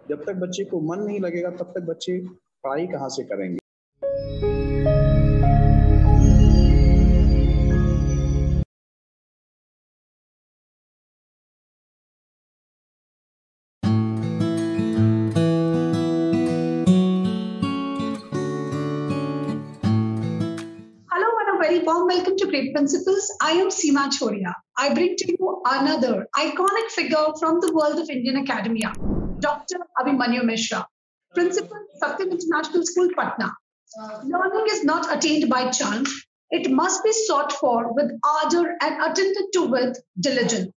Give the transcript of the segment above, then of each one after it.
जब तक बच्चे को मन नहीं लगेगा तब तक बच्चे पढ़ाई कहाँ से करेंगे। Hello and a very warm welcome to Great Principles. I am Seema Choria. I bring to you another iconic figure from the world of Indian academia, Dr. Abhimanyu Mishra, Principal, Satyam International School, Patna. Learning is not attained by chance. It must be sought for with ardor and attended to with diligence.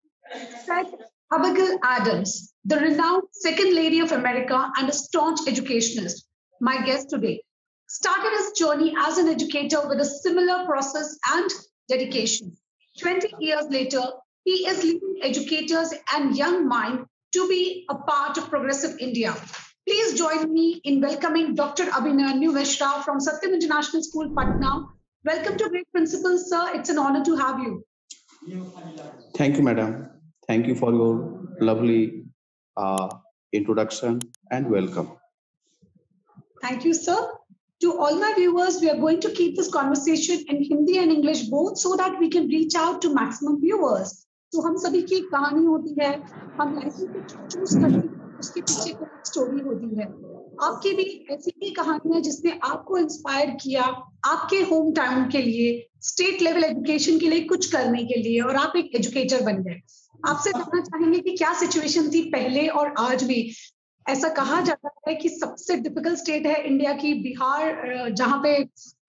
Said Abigail Adams, the renowned Second Lady of America and a staunch educationist, my guest today, started his journey as an educator with a similar process and dedication. 20 years later, he is leading educators and young minds to be a part of progressive India. Please join me in welcoming Dr. Abhimanyu Mishra from Satyam International School, Patna. Welcome to Great Principles, sir. It's an honor to have you. Thank you, madam. Thank you for your lovely introduction and welcome. Thank you, sir. To all my viewers, we are going to keep this conversation in Hindi and English both so that we can reach out to maximum viewers. तो हम सभी की कहानी होती है, हम life में choose करते हैं, उसके पीछे कोई स्टोरी होती है। आपकी भी ऐसी ही कहानी है जिसने आपको इंस्पायर किया आपके होम टाउन के लिए, स्टेट लेवल एजुकेशन के लिए कुछ करने के लिए, और आप एक एजुकेटर बन गए। आपसे जानना चाहेंगे कि क्या सिचुएशन थी पहले और आज में। ऐसा कहा जाता है कि सबसे डिफिकल्ट स्टेट है इंडिया की बिहार, जहां पे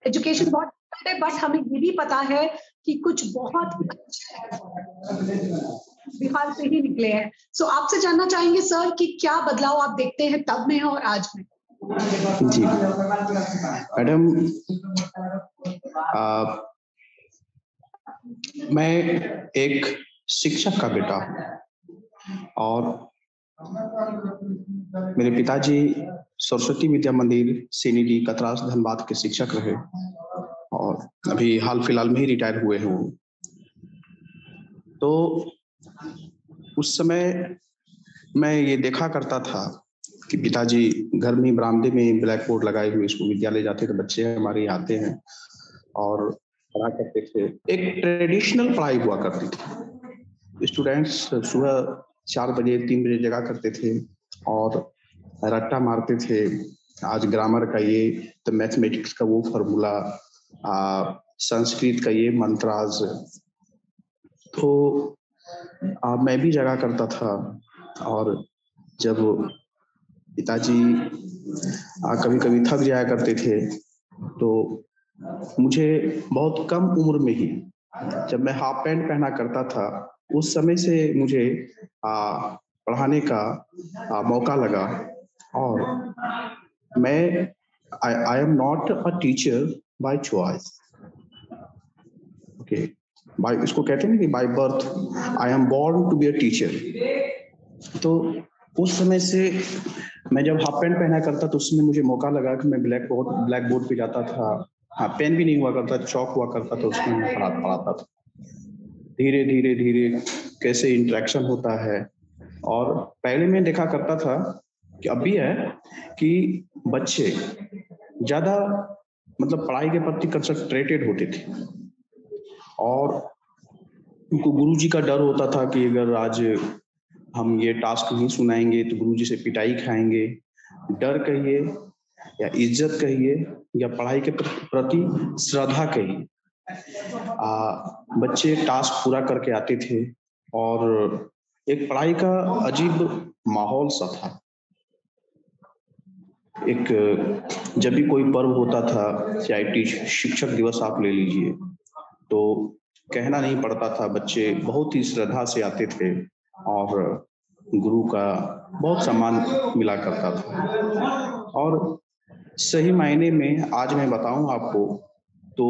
एजुकेशन बहुत डिफिकल्ट है, बट हमें ये भी पता है कि कुछ बहुत बिहार से ही निकले हैं। सो आपसे जानना चाहेंगे सर कि क्या बदलाव आप देखते हैं तब में और आज में। जी मैडम, मैं एक शिक्षक का बेटा और मेरे पिताजी सरस्वती विद्या मंदिर सीनीडी कतरास धनबाद के शिक्षक रहे और अभी हाल फिलहाल में ही रिटायर हुए हैं वो। तो उस समय मैं ये देखा करता था कि पिताजी घर में बरामदे में ब्लैक बोर्ड लगाए हुए स्कूल विद्यालय जाते थे, बच्चे हमारे आते हैं और पढ़ा करते थे। एक ट्रेडिशनल पढ़ाई हुआ करती थी। स्टूडेंट्स सुबह 4 बजे 3 बजे जगा करते थे और रट्टा मारते थे। आज ग्रामर का ये, तो मैथमेटिक्स का वो फार्मूला, संस्कृत का ये मंत्राज। तो मैं भी जगा करता था और जब पिताजी कभी कभी थक जाया करते थे तो मुझे बहुत कम उम्र में ही, जब मैं हाफ पैंट पहना करता था, उस समय से मुझे पढ़ाने का मौका लगा। और मैं I am not a teacher by choice, okay, by, इसको कहते हैं कि by birth I am born to be a teacher. तो उस समय से मैं जब हाफ पैंट पहना करता तो उसमें मुझे मौका लगा कि मैं ब्लैक बोर्ड पे जाता था। हाँ, पेन भी नहीं हुआ करता, चौक हुआ करता था, उसमें मैं पढ़ाता था। धीरे धीरे धीरे कैसे इंटरेक्शन होता है। और पहले मैं देखा करता था कि अब भी है कि बच्चे ज्यादा मतलब पढ़ाई के प्रति कंसंट्रेटेड होते थे और उनको गुरुजी का डर होता था कि अगर आज हम ये टास्क नहीं सुनाएंगे तो गुरुजी से पिटाई खाएंगे। डर कहिए या इज्जत कहिए या पढ़ाई के प्रति श्रद्धा कहिए, बच्चे टास्क पूरा करके आते थे और एक पढ़ाई का अजीब माहौल सा था। एक जब भी कोई पर्व होता था, चाहे शिक्षक दिवस आप ले लीजिए, तो कहना नहीं पड़ता था, बच्चे बहुत ही श्रद्धा से आते थे और गुरु का बहुत सम्मान मिला करता था। और सही मायने में आज मैं बताऊं आपको तो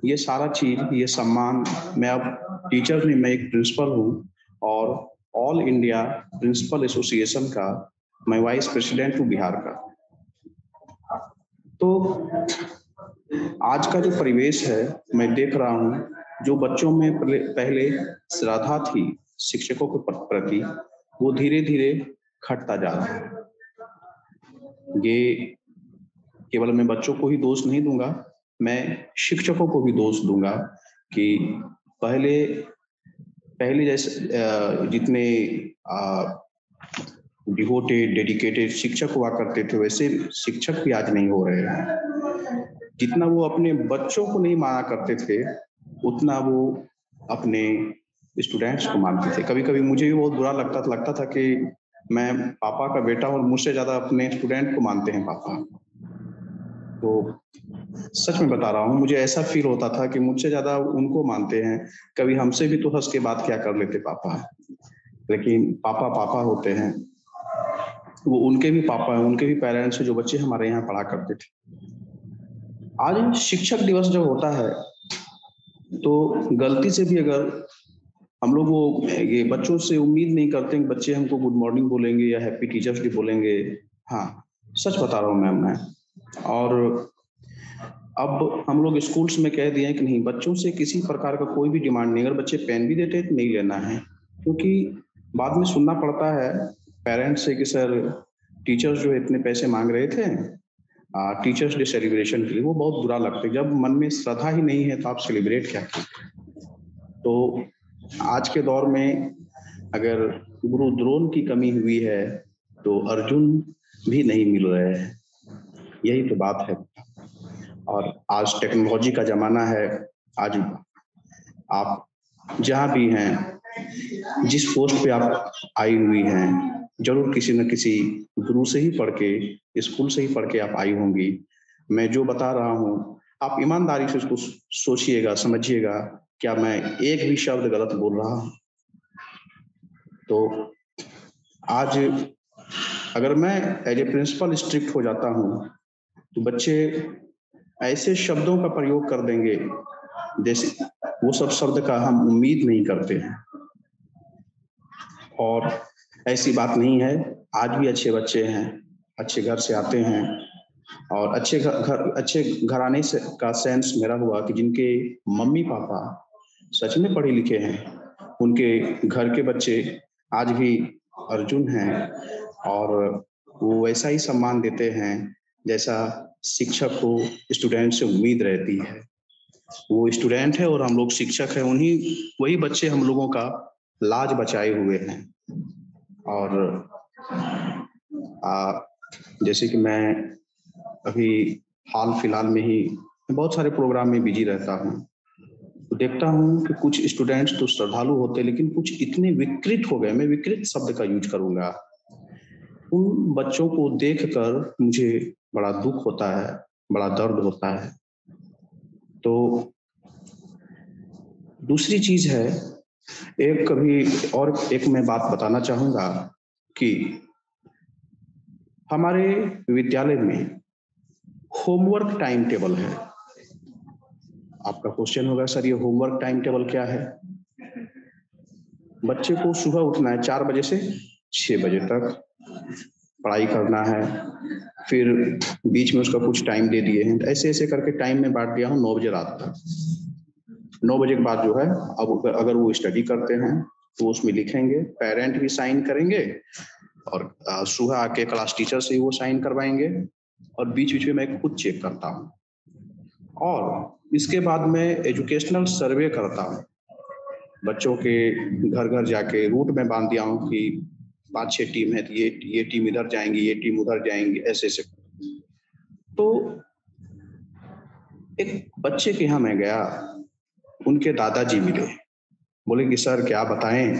ये सारा चीज, ये सम्मान, मैं अब टीचर नहीं, मैं एक प्रिंसिपल हूँ और ऑल इंडिया प्रिंसिपल एसोसिएशन का मैं वाइस प्रेसिडेंट हूँ बिहार का। तो आज का जो परिवेश है मैं देख रहा हूँ, जो बच्चों में पहले श्रद्धा थी शिक्षकों के प्रति, वो धीरे धीरे घटता जा रहा है। ये केवल मैं बच्चों को ही दोष नहीं दूंगा, मैं शिक्षकों को भी दोष दूंगा कि पहले पहले जैसे जितने डिवोटेड डेडिकेटेड शिक्षक हुआ करते थे वैसे शिक्षक भी आज नहीं हो रहे हैं। जितना वो अपने बच्चों को नहीं माना करते थे उतना वो अपने स्टूडेंट्स को मानते थे। कभी कभी मुझे भी बहुत बुरा लगता था कि मैं पापा का बेटा और मुझसे ज्यादा अपने स्टूडेंट को मानते हैं पापा। तो सच में बता रहा हूँ, मुझे ऐसा फील होता था कि मुझसे ज्यादा उनको मानते हैं। कभी हमसे भी तो हंस के बात क्या कर लेते पापा, लेकिन पापा पापा होते हैं। वो उनके भी पापा हैं, उनके भी पेरेंट्स हैं जो बच्चे हमारे यहाँ पढ़ा करते थे। आज शिक्षक दिवस जब होता है तो गलती से भी अगर हम लोग वो ये बच्चों से उम्मीद नहीं करते कि बच्चे हमको गुड मॉर्निंग बोलेंगे या हैप्पी टीचर्स डे बोलेंगे। हाँ, सच बता रहा हूँ मैम मैं। और अब हम लोग स्कूल्स में कह दिए हैं कि नहीं, बच्चों से किसी प्रकार का कोई भी डिमांड नहीं। अगर बच्चे पेन भी देते हैं तो नहीं लेना है, क्योंकि बाद में सुनना पड़ता है पेरेंट्स से कि सर टीचर्स जो इतने पैसे मांग रहे थे टीचर्स डे सेलिब्रेशन के लिए। वो बहुत बुरा लगता है। जब मन में श्रद्धा ही नहीं है तो आप सेलिब्रेट क्या कीजिए। तो आज के दौर में अगर गुरु द्रोण की कमी हुई है तो अर्जुन भी नहीं मिल रहे हैं, यही तो बात है। और आज टेक्नोलॉजी का जमाना है। आज आप जहाँ भी हैं, जिस पोस्ट पे आप आई हुई हैं, जरूर किसी न किसी गुरु से ही पढ़ के, स्कूल से ही पढ़ के आप आई होंगी। मैं जो बता रहा हूँ आप ईमानदारी से उसको सोचिएगा, समझिएगा, क्या मैं एक भी शब्द गलत बोल रहा हूँ? तो आज अगर मैं एज ए प्रिंसिपल स्ट्रिक्ट हो जाता हूँ तो बच्चे ऐसे शब्दों का प्रयोग कर देंगे जैसे वो सब शब्द का हम उम्मीद नहीं करते हैं। और ऐसी बात नहीं है, आज भी अच्छे बच्चे हैं, अच्छे घर से आते हैं। और अच्छे घराने से का सेंस मेरा हुआ कि जिनके मम्मी पापा सच में पढ़े लिखे हैं, उनके घर के बच्चे आज भी अर्जुन हैं और वो वैसा ही सम्मान देते हैं जैसा शिक्षक को स्टूडेंट से उम्मीद रहती है। वो स्टूडेंट है और हम लोग शिक्षक हैं, वही बच्चे हम लोगों का लाज बचाए हुए हैं। और जैसे कि मैं अभी हाल फिलहाल में ही बहुत सारे प्रोग्राम में बिजी रहता हूँ, तो देखता हूँ कि कुछ स्टूडेंट्स तो श्रद्धालु होते हैं लेकिन कुछ इतने विकृत हो गए, मैं विकृत शब्द का यूज करूंगा। उन बच्चों को देखकर मुझे बड़ा दुख होता है, बड़ा दर्द होता है। तो दूसरी चीज है, एक मैं बात बताना चाहूंगा कि हमारे विद्यालय में होमवर्क टाइम टेबल है। आपका क्वेश्चन होगा सर ये होमवर्क टाइम टेबल क्या है? बच्चे को सुबह उठना है 4 बजे से 6 बजे तक, पढ़ाई करना है, फिर बीच में उसका कुछ टाइम दे दिए हैं, ऐसे ऐसे करके टाइम में बांट दिया हूँ 9 बजे रात तक। 9 बजे के बाद जो है, अब अगर वो स्टडी करते हैं तो उसमें लिखेंगे, पेरेंट भी साइन करेंगे और सुबह आके क्लास टीचर से ही वो साइन करवाएंगे और बीच बीच में मैं खुद चेक करता हूँ। और इसके बाद मैं एजुकेशनल सर्वे करता हूँ, बच्चों के घर घर जाके रूट में बांध दिया हूँ कि 5-6 टीम है तो ये टीम इधर जाएंगी, ये टीम उधर जाएंगी, ऐसे ऐसे। तो एक बच्चे के यहाँ मैं गया, उनके दादाजी मिले, बोले कि सर क्या बताएं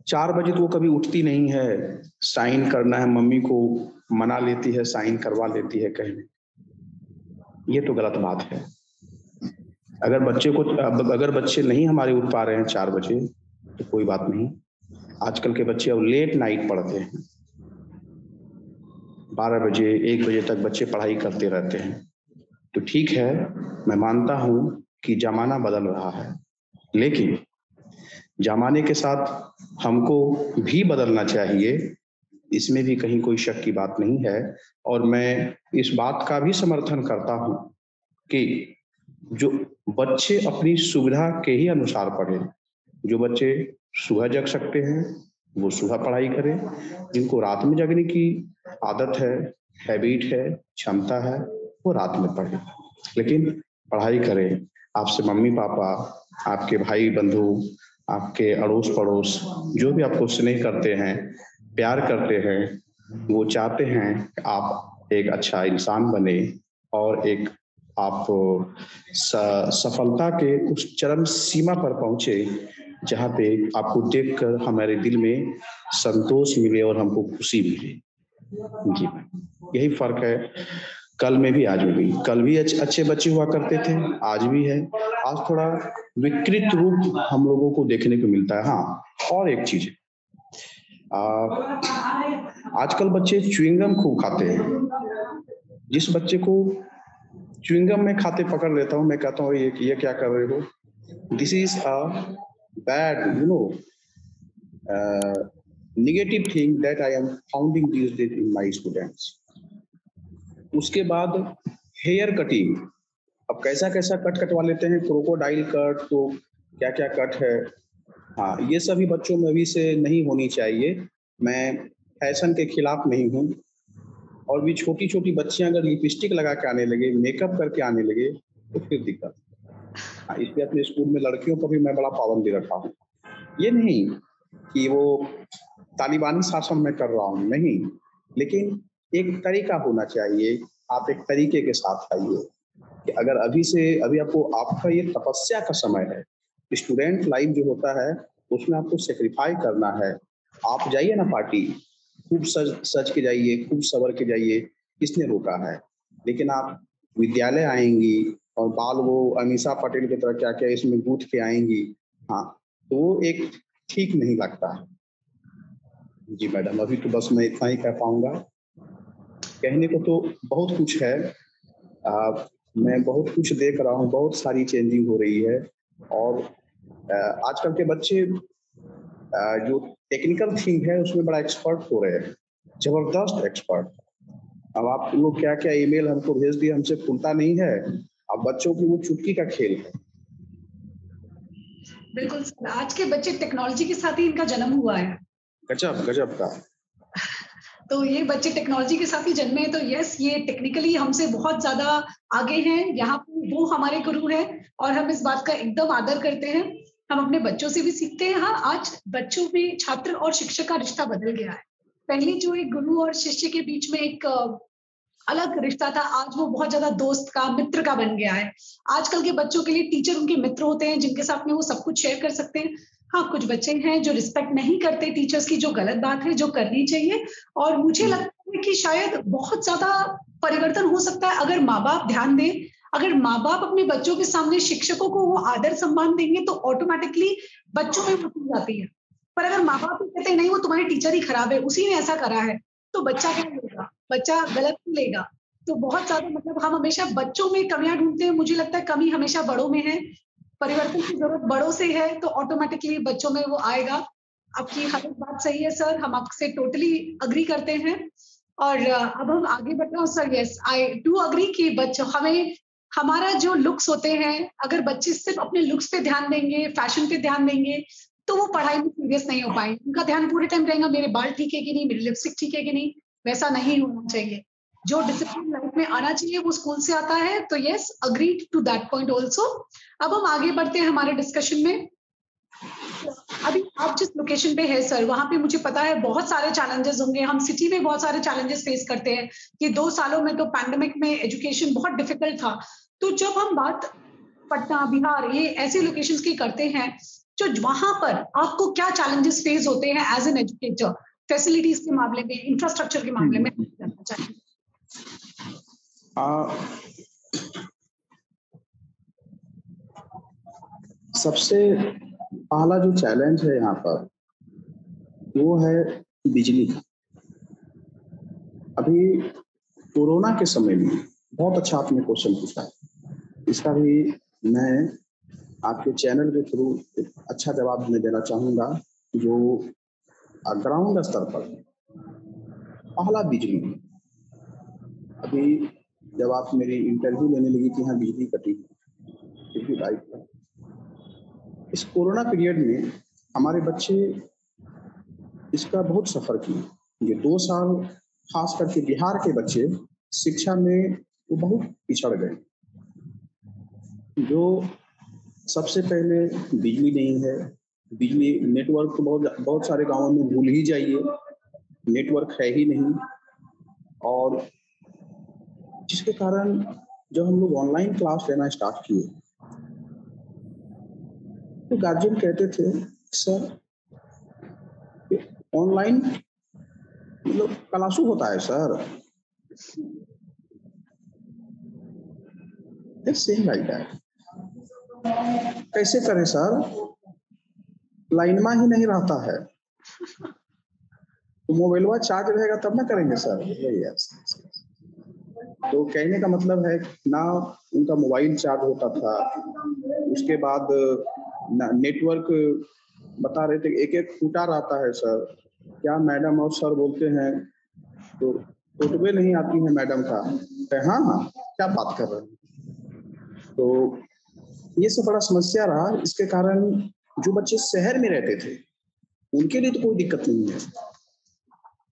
4 बजे तो वो कभी उठती नहीं है, साइन करना है, मम्मी को मना लेती है, साइन करवा लेती है कहने। ये तो गलत बात है। अगर बच्चे नहीं हमारे उठ पा रहे हैं 4 बजे तो कोई बात नहीं। आजकल के बच्चे अब लेट नाइट पढ़ते हैं, 12 बजे 1 बजे तक बच्चे पढ़ाई करते रहते हैं। तो ठीक है, मैं मानता हूं कि जमाना बदल रहा है, लेकिन जमाने के साथ हमको भी बदलना चाहिए, इसमें भी कहीं कोई शक की बात नहीं है। और मैं इस बात का भी समर्थन करता हूं कि जो बच्चे अपनी सुविधा के ही अनुसार पढ़ें। जो बच्चे सुबह जग सकते हैं वो सुबह पढ़ाई करें। जिनको रात में जगने की आदत है, हैबिट है, क्षमता है, वो रात में पढ़ें। लेकिन पढ़ाई करें। आपसे मम्मी-पापा, आपके भाई-बंधु, आपके अड़ोस-पड़ोस जो भी आपको स्नेह करते हैं, प्यार करते हैं, वो चाहते हैं कि आप एक अच्छा इंसान बने और एक आप सफलता के उस चरम सीमा पर पहुँचे, जहाँ पे आपको देखकर हमारे दिल में संतोष मिले और हमको खुशी मिले। जी, यही फ़र्क है कल में भी, आज में भी। कल भी अच्छे बच्चे हुआ करते थे, आज भी है। आज थोड़ा विकृत रूप हम लोगों को देखने को मिलता है। हाँ, और एक चीज़ आजकल बच्चे च्युइंग गम खूब खाते हैं। जिस बच्चे को च्युइंग गम मैं खाते पकड़ लेता हूँ, मैं कहता हूँ ये क्या कर रहे हो? This is a bad negative thing that I am finding these days in my students. उसके बाद हेयर कटिंग, अब कैसा-कैसा कट कटवा लेते हैं, क्रोकोडाइल कट, तो क्या-क्या कट है। हाँ, ये सभी बच्चों में अभी से नहीं होनी चाहिए। मैं फैशन के खिलाफ नहीं हूँ और भी छोटी-छोटी बच्चियाँ अगर लिपस्टिक लगा के आने लगे, मेकअप करके आने लगे, तो फिर दिक्कत। हाँ, इसलिए अपने स्कूल में लड़कियों पर भी मैं बड़ा पाबंदी रखा हूँ। ये नहीं कि वो तालिबानी शासन में कर रहा हूँ, नहीं। लेकिन एक तरीका होना चाहिए, आप एक तरीके के साथ आइए कि अगर अभी आपको आपका ये तपस्या का समय है। स्टूडेंट लाइफ जो होता है, उसमें आपको सैक्रिफाई करना है। आप जाइए ना पार्टी, खूब सज के जाइए, खूब सँवर के जाइए, किसने रोका है? लेकिन आप विद्यालय आएँगी और बाल वो अमीषा पटेल की तरह क्या-क्या इसमें गूँथ के आएँगी। हाँ, तो वो एक ठीक नहीं लगता। जी मैडम, अभी तो बस मैं इतना ही कह पाऊँगा। कहने को तो बहुत कुछ है। मैं बहुत कुछ देख रहा हूँ, बहुत सारी चेंजिंग हो रही है और आजकल के बच्चे जो टेक्निकल थिंग है उसमें बड़ा एक्सपर्ट हो रहे हैं, ज़बरदस्त एक्सपर्ट। अब आप लोग क्या-क्या ईमेल हमको भेज दिए, हमसे खुलता नहीं है। अब बच्चों की वो चुटकी का खेल है। बिल्कुल सर, आज के बच्चे टेक्नोलॉजी के साथ ही इनका जन्म हुआ है। गज़ब का। तो ये बच्चे टेक्नोलॉजी के साथ ही जन्मे हैं, तो यस, ये टेक्निकली हमसे बहुत ज़्यादा आगे हैं। यहाँ पे वो हमारे गुरु हैं और हम इस बात का एकदम आदर करते हैं। हम अपने बच्चों से भी सीखते हैं। हाँ, आज बच्चों में छात्र और शिक्षक का रिश्ता बदल गया है। पहले जो एक गुरु और शिष्य के बीच में एक अलग रिश्ता था, आज वो बहुत ज़्यादा दोस्त का, मित्र का बन गया है। आजकल के बच्चों के लिए टीचर उनके मित्र होते हैं, जिनके साथ में वो सब कुछ शेयर कर सकते हैं। हाँ, कुछ बच्चे हैं जो रिस्पेक्ट नहीं करते टीचर्स की, जो गलत बात है, जो करनी चाहिए और मुझे लगता है कि शायद बहुत ज़्यादा परिवर्तन हो सकता है अगर माँ-बाप ध्यान दें। अगर माँ-बाप अपने बच्चों के सामने शिक्षकों को वो आदर-सम्मान देंगे, तो ऑटोमैटिकली बच्चों में वो चीज़ आती है। पर अगर माँ-बाप ही कहते हैं, "नहीं, वो तुम्हारी टीचर ही खराब है, उसी ने ऐसा करा है", तो बच्चा क्या लेगा? बच्चा गलत ही लेगा। तो बहुत ज़्यादा मतलब हम हमेशा बच्चों में कमियाँ ढूँढते हैं, मुझे लगता है कमी हमेशा बड़ों में है। परिवर्तन की ज़रूरत बड़ों से है, तो ऑटोमैटिकली बच्चों में वो आएगा। आपकी हर एक बात सही है सर, हम आपसे टोटली एग्री करते हैं और अब हम आगे बढ़ रहे हैं sir. Yes, I do agree कि बच्चों हमें हमारा जो लुक्स होते हैं, अगर बच्चे सिर्फ़ अपने लुक्स पे ध्यान देंगे, फैशन पे ध्यान देंगे, तो वो पढ़ाई में सीरियस नहीं हो पाएँगे। उनका ध्यान पूरे टाइम रहेगा मेरे बाल ठीक है कि नहीं, मेरी लिपस्टिक ठीक है कि नहीं, वैसा नहीं होना चाहिए। जो डिसिप्लिन लाइफ में आना चाहिए वो स्कूल से आता है, तो yes, agreed to that point also. अब हम आगे बढ़ते हैं हमारे डिस्कशन में। अभी आप जिस लोकेशन पे है सर, वहाँ पे मुझे पता है बहुत सारे चैलेंजेस होंगे। हम सिटी में बहुत सारे चैलेंजेस फेस करते हैं। ये 2 सालों में तो पैंडेमिक में एजुकेशन बहुत डिफिकल्ट था। तो जब हम बात पटना, बिहार ये ऐसे लोकेशंस की करते हैं, जो वहाँ पर आपको क्या चैलेंजेस फेस होते हैं एज़ एन एजुकेटर? फैसिलिटीज़ के मामले में, इंफ्रास्ट्रक्चर के मामले में जानना चाहेंगे? सबसे पहला जो चैलेंज है यहाँ पर, वो है बिजली। अभी कोरोना के समय में बहुत अच्छा आपने क्वेश्चन पूछा है। इसका भी मैं आपके चैनल के थ्रू एक अच्छा जवाब मैं देना चाहूँगा, जो ग्राउंड स्तर पर पहला बिजली। अभी जब आप मेरी इंटरव्यू लेने लगी थी, हाँ बिजली कटी, बिजली गायब था। इस कोरोना पीरियड में हमारे बच्चे इसका बहुत सफ़र किए। ये 2 साल खास करके बिहार के बच्चे शिक्षा में वो बहुत पिछड़ गए। जो सबसे पहले बिजली नहीं है, बिजली नेटवर्क तो बहुत बहुत सारे गाँवों में भूल ही जाइए, नेटवर्क है ही नहीं। और जिसके कारण जब हम लोग ऑनलाइन क्लास लेना स्टार्ट किए, तो गार्जियन कहते थे, सर ऑनलाइन मतलब क्लासू होता है sir, it's same like that. कैसे करें सर, लाइनमा ही नहीं रहता है, तो मोबाइलवा चार्ज रहेगा तब ना करेंगे सर। यस। तो कहने का मतलब है ना उनका मोबाइल चार्ज होता था, उसके बाद ना नेटवर्क बता रहे थे एक एक फूटा रहता है सर। क्या मैडम और सर बोलते हैं तो फोटोए नहीं आती है मैडम का। हाँ हाँ, क्या बात कर रहे हैं। तो ये सब बड़ा समस्या रहा। इसके कारण जो बच्चे शहर में रहते थे उनके लिए तो कोई दिक्कत नहीं है।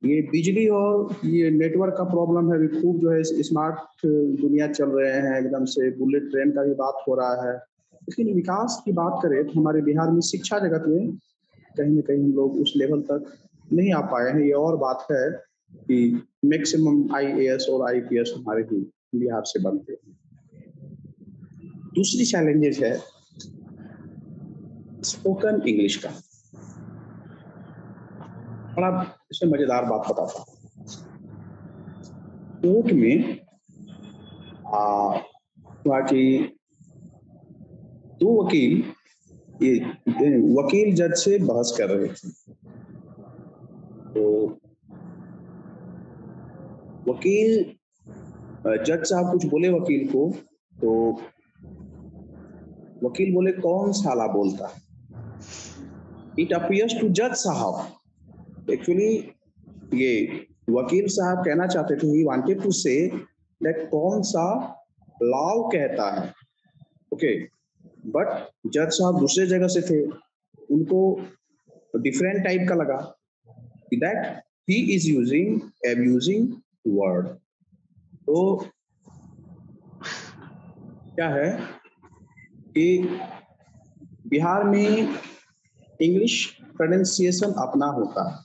ये बिजली और ये नेटवर्क का प्रॉब्लम है, अभी खूब जो है स्मार्ट दुनिया चल रहे हैं, एकदम से बुलेट ट्रेन का भी बात हो रहा है। लेकिन विकास की बात करें तो हमारे बिहार में शिक्षा जगत में कहीं न कहीं हम लोग उस लेवल तक नहीं आ पाए हैं। ये और बात है कि मैक्सिमम आईएएस और आईपीएस हमारे ही बिहार से बनते हैं। दूसरी चैलेंजेस है स्पोकन इंग्लिश का। बड़ा इसमें मजेदार बात बताता हूँ। कोर्ट में हुआ कि 2 वकील ये वकील जज से बहस कर रहे थे। तो वकील जज साहब कुछ बोले वकील को, तो वकील बोले कौन साला बोलता है। इट अपीयर्स टू जज साहब, एक्चुअली ये वकील साहब कहना चाहते थे, he wanted to say that कौन सा लॉ कहता है, ओके। बट जज साहब दूसरे जगह से थे, उनको डिफरेंट टाइप का लगा that he is using abusing word. तो क्या है कि बिहार में इंग्लिश प्रोनाउंसिएशन अपना होता है।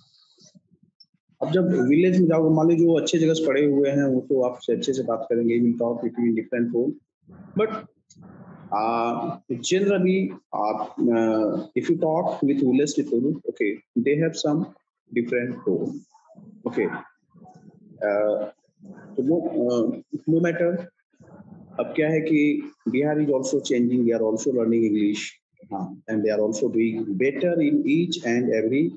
अब जब विलेज में जाओगे, मान लीजिए जो अच्छे जगह से पढ़े हुए हैं वो तो आपसे अच्छे से बात करेंगे, will talk between different tone. But generally if you talk with village people, okay, they have some different tone, okay. So no matter, अब क्या है कि Bihar is also changing, they are also learning English, and they are also doing better in each and every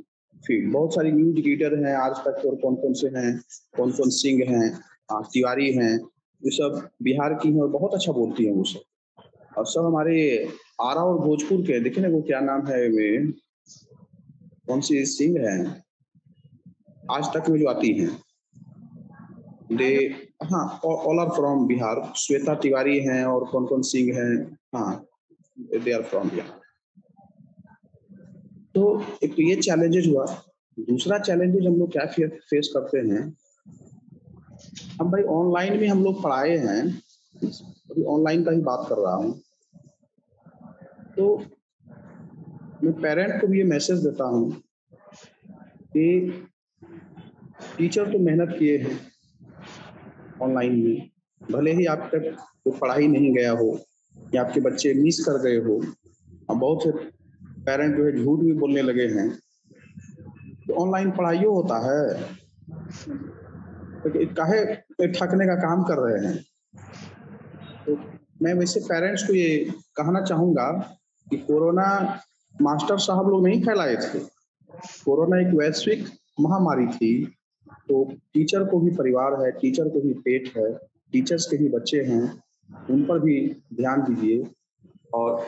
field. बहुत सारी news reader हैं आज तक, और कौन कौन से हैं, कौन कौन सिंह हैं, तिवारी हैं, ये सब बिहार की हैं और बहुत अच्छा बोलती हैं वो सब। और सब हमारे आरा और भोजपुर के, देखे ना वो क्या नाम है, वे कौन सी सिंह है आज तक में जो आती हैं, दे हाँ all are from Bihar. Shweta Tiwari हैं और कौन कौन सिंह हैं, हाँ दे आर फ्रॉम बिहार। तो एक तो ये चैलेंजेस हुआ। दूसरा चैलेंजेस हम लोग क्या फेस करते हैं, हम भाई ऑनलाइन में हम लोग पढ़ाए हैं, अभी ऑनलाइन का ही बात कर रहा हूँ। तो मैं पेरेंट को भी ये मैसेज देता हूँ कि टीचर तो मेहनत किए हैं ऑनलाइन में, भले ही आप तक वो पढ़ाई नहीं गया हो या आपके बच्चे मिस कर गए हो। अब बहुत से पेरेंट जो है झूठ भी बोलने लगे हैं तो ऑनलाइन पढ़ाइयो होता है, तो काहे ठगने का काम कर रहे हैं। तो मैं वैसे पेरेंट्स को ये कहना चाहूँगा कि कोरोना मास्टर साहब लोग नहीं फैलाए थे, कोरोना एक वैश्विक महामारी थी। तो टीचर को भी परिवार है, टीचर को भी पेट है, टीचर्स के भी बच्चे हैं, उन पर भी ध्यान दीजिए। और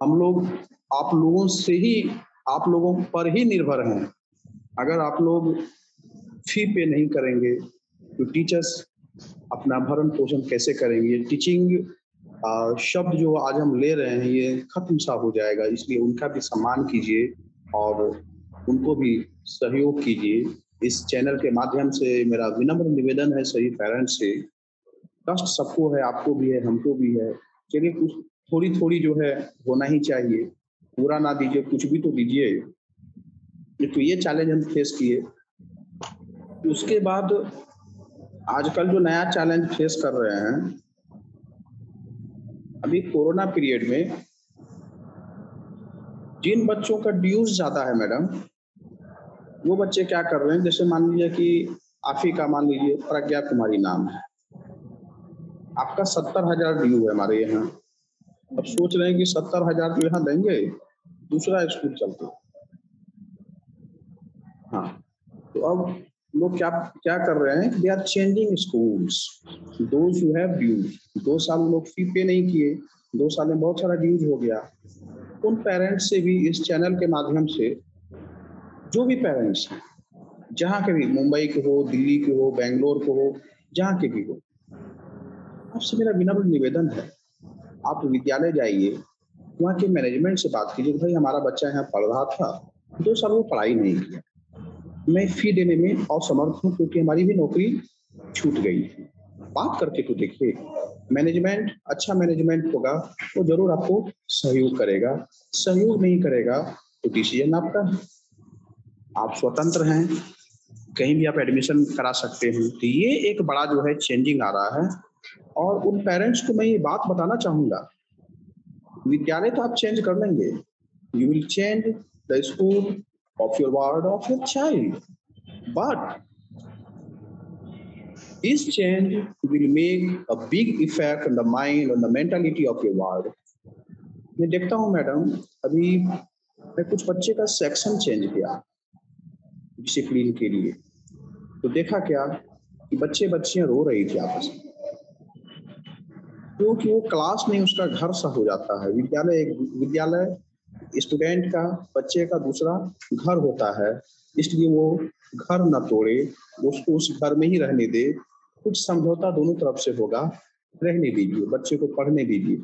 हम लोग आप लोगों से ही, आप लोगों पर ही निर्भर हैं। अगर आप लोग फी पे नहीं करेंगे तो टीचर्स अपना भरण पोषण कैसे करेंगे। टीचिंग शब्द जो आज हम ले रहे हैं ये खत्म सा हो जाएगा, इसलिए उनका भी सम्मान कीजिए और उनको भी सहयोग कीजिए। इस चैनल के माध्यम से मेरा विनम्र निवेदन है सभी पेरेंट्स से, कष्ट सबको है, आपको भी है, हमको भी है। चलिए कुछ थोड़ी-थोड़ी जो है होना ही चाहिए, पूरा ना दीजिए, कुछ भी तो दीजिए। तो ये चैलेंज हम फेस किए। उसके बाद आजकल जो नया चैलेंज फेस कर रहे हैं, अभी कोरोना पीरियड में जिन बच्चों का ड्यूज़ ज़्यादा है मैडम, वो बच्चे क्या कर रहे हैं, जैसे मान लीजिए कि आप ही का मान लीजिए प्रज्ञा कुमारी नाम है, आपका 70,000 ड्यू है हमारे यहाँ। अब सोच रहे हैं कि 70,000 जो यहाँ देंगे, दूसरा स्कूल चलते। हाँ, तो अब लोग क्या क्या कर रहे हैं, they are changing schools, those who have dues. 2 साल लोग फी पे नहीं किए, 2 साल में बहुत सारा ड्यूज हो गया। उन पेरेंट्स से भी इस चैनल के माध्यम से, जो भी पेरेंट्स हैं, जहाँ के भी, मुंबई के हो, दिल्ली के हो, बैंगलोर को हो, जहाँ के भी हो, आपसे मेरा विनम्र निवेदन है, आप विद्यालय जाइए, वहाँ के मैनेजमेंट से बात कीजिए, भाई हमारा बच्चा यहाँ पढ़ रहा था, 2 साल वो पढ़ाई नहीं किया, मैं फी देने में असमर्थ हूँ क्योंकि हमारी भी नौकरी छूट गई है। बात करके तो देखिए, मैनेजमेंट, अच्छा मैनेजमेंट होगा, वो ज़रूर आपको सहयोग करेगा, सहयोग नहीं करेगा तो डिसीजन आपका है, आप स्वतंत्र हैं, कहीं भी आप एडमिशन करा सकते हैं। तो ये एक बड़ा जो है चेंजिंग आ रहा है और उन पेरेंट्स को मैं ये बात बताना चाहूँगा, विद्यालय तो आप चेंज कर लेंगे, you will change the school of your ward of your child, but this change will make a big effect on the mind, on the mentality of your ward. मैं देखता हूँ मैडम, अभी मैं कुछ बच्चे का सेक्शन चेंज किया discipline के लिए, तो देखा क्या कि बच्चियां रो रही थी आपस में, क्योंकि वो क्लास नहीं, उसका घर सा हो जाता है। विद्यालय स्टूडेंट का, बच्चे का दूसरा घर होता है, इसलिए वो घर न तोड़े, उसको उस घर में ही रहने दे, कुछ समझौता दोनों तरफ से होगा, रहने दीजिए, बच्चे को पढ़ने दीजिए।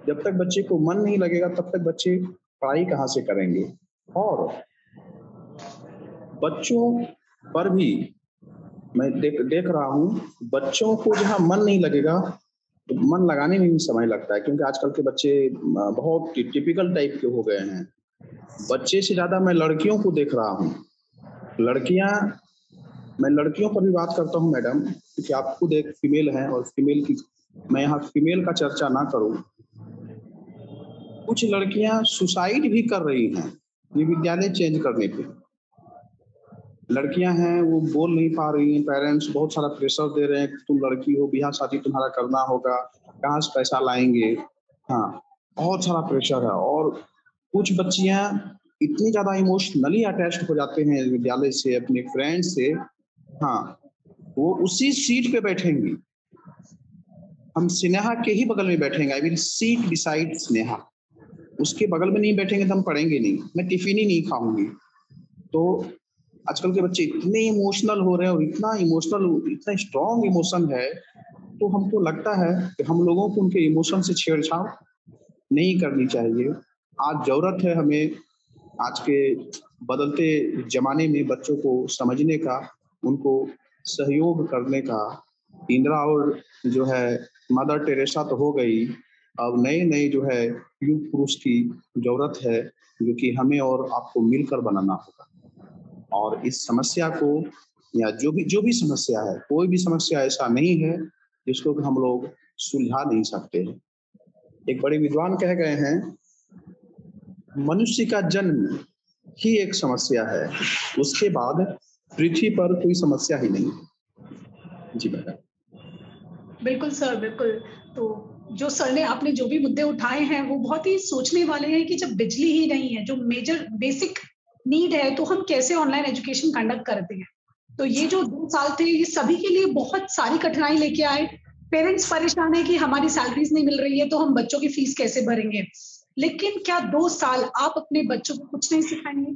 जब तक बच्चे को मन नहीं लगेगा तब तक बच्चे पढ़ाई कहाँ से करेंगे। और बच्चों पर भी मैं देख रहा हूँ, बच्चों को जहाँ मन नहीं लगेगा तो मन लगाने में भी समय लगता है, क्योंकि आजकल के बच्चे बहुत टिपिकल टाइप के हो गए हैं। बच्चे से ज़्यादा मैं लड़कियों को देख रहा हूँ। मैं लड़कियों पर भी बात करता हूँ मैडम, क्योंकि आप खुद एक फीमेल हैं और फीमेल की, मैं यहाँ फीमेल का चर्चा ना करूँ, कुछ लड़कियाँ सुसाइड भी कर रही हैं ये विद्यालय चेंज करने पे। लड़कियां हैं, वो बोल नहीं पा रही हैं, पेरेंट्स बहुत सारा प्रेशर दे रहे हैं कि तुम लड़की हो, ब्याह शादी तुम्हारा करना होगा, कहाँ से पैसा लाएंगे। हाँ, बहुत सारा प्रेशर है। और कुछ बच्चियां इतनी ज्यादा इमोशनली अटैच्ड हो जाते हैं विद्यालय से, अपने फ्रेंड से। हाँ, वो उसी सीट पे बैठेंगी, हम स्नेहा के ही बगल में बैठेंगे, I will seat beside Sneha, उसके बगल में नहीं बैठेंगे तो हम पढ़ेंगे नहीं, मैं टिफिन ही नहीं खाऊंगी। तो आजकल के बच्चे इतने इमोशनल हो रहे हैं, और इतना स्ट्रॉन्ग इमोशन है, तो हमको लगता है कि हम लोगों को उनके इमोशन से छेड़छाड़ नहीं करनी चाहिए। आज जरूरत है हमें आज के बदलते जमाने में बच्चों को समझने का, उनको सहयोग करने का। इंदिरा और जो है मदर टेरेसा तो हो गई, अब नए जो है युग पुरुष की जरूरत है, जो कि हमें और आपको मिलकर बनाना होगा। और इस समस्या को, या जो भी समस्या है, कोई भी समस्या ऐसा नहीं है जिसको कि हम लोग सुलझा नहीं सकते हैं। एक बड़े विद्वान कह गए हैं, मनुष्य का जन्म ही एक समस्या है, उसके बाद पृथ्वी पर कोई समस्या ही नहीं है। जी मैडम। बिल्कुल सर, बिल्कुल। तो जो सर ने, आपने जो भी मुद्दे उठाए हैं वो बहुत ही सोचने वाले हैं कि जब बिजली ही नहीं है, जो मेजर बेसिक नीड है, तो हम कैसे ऑनलाइन एजुकेशन कंडक्ट करते हैं। तो ये जो 2 साल थे, ये सभी के लिए बहुत सारी कठिनाई लेके आए। पेरेंट्स परेशान है कि हमारी सैलरीज नहीं मिल रही है, तो हम बच्चों की फीस कैसे भरेंगे। लेकिन क्या 2 साल आप अपने बच्चों को कुछ नहीं सिखाएंगे?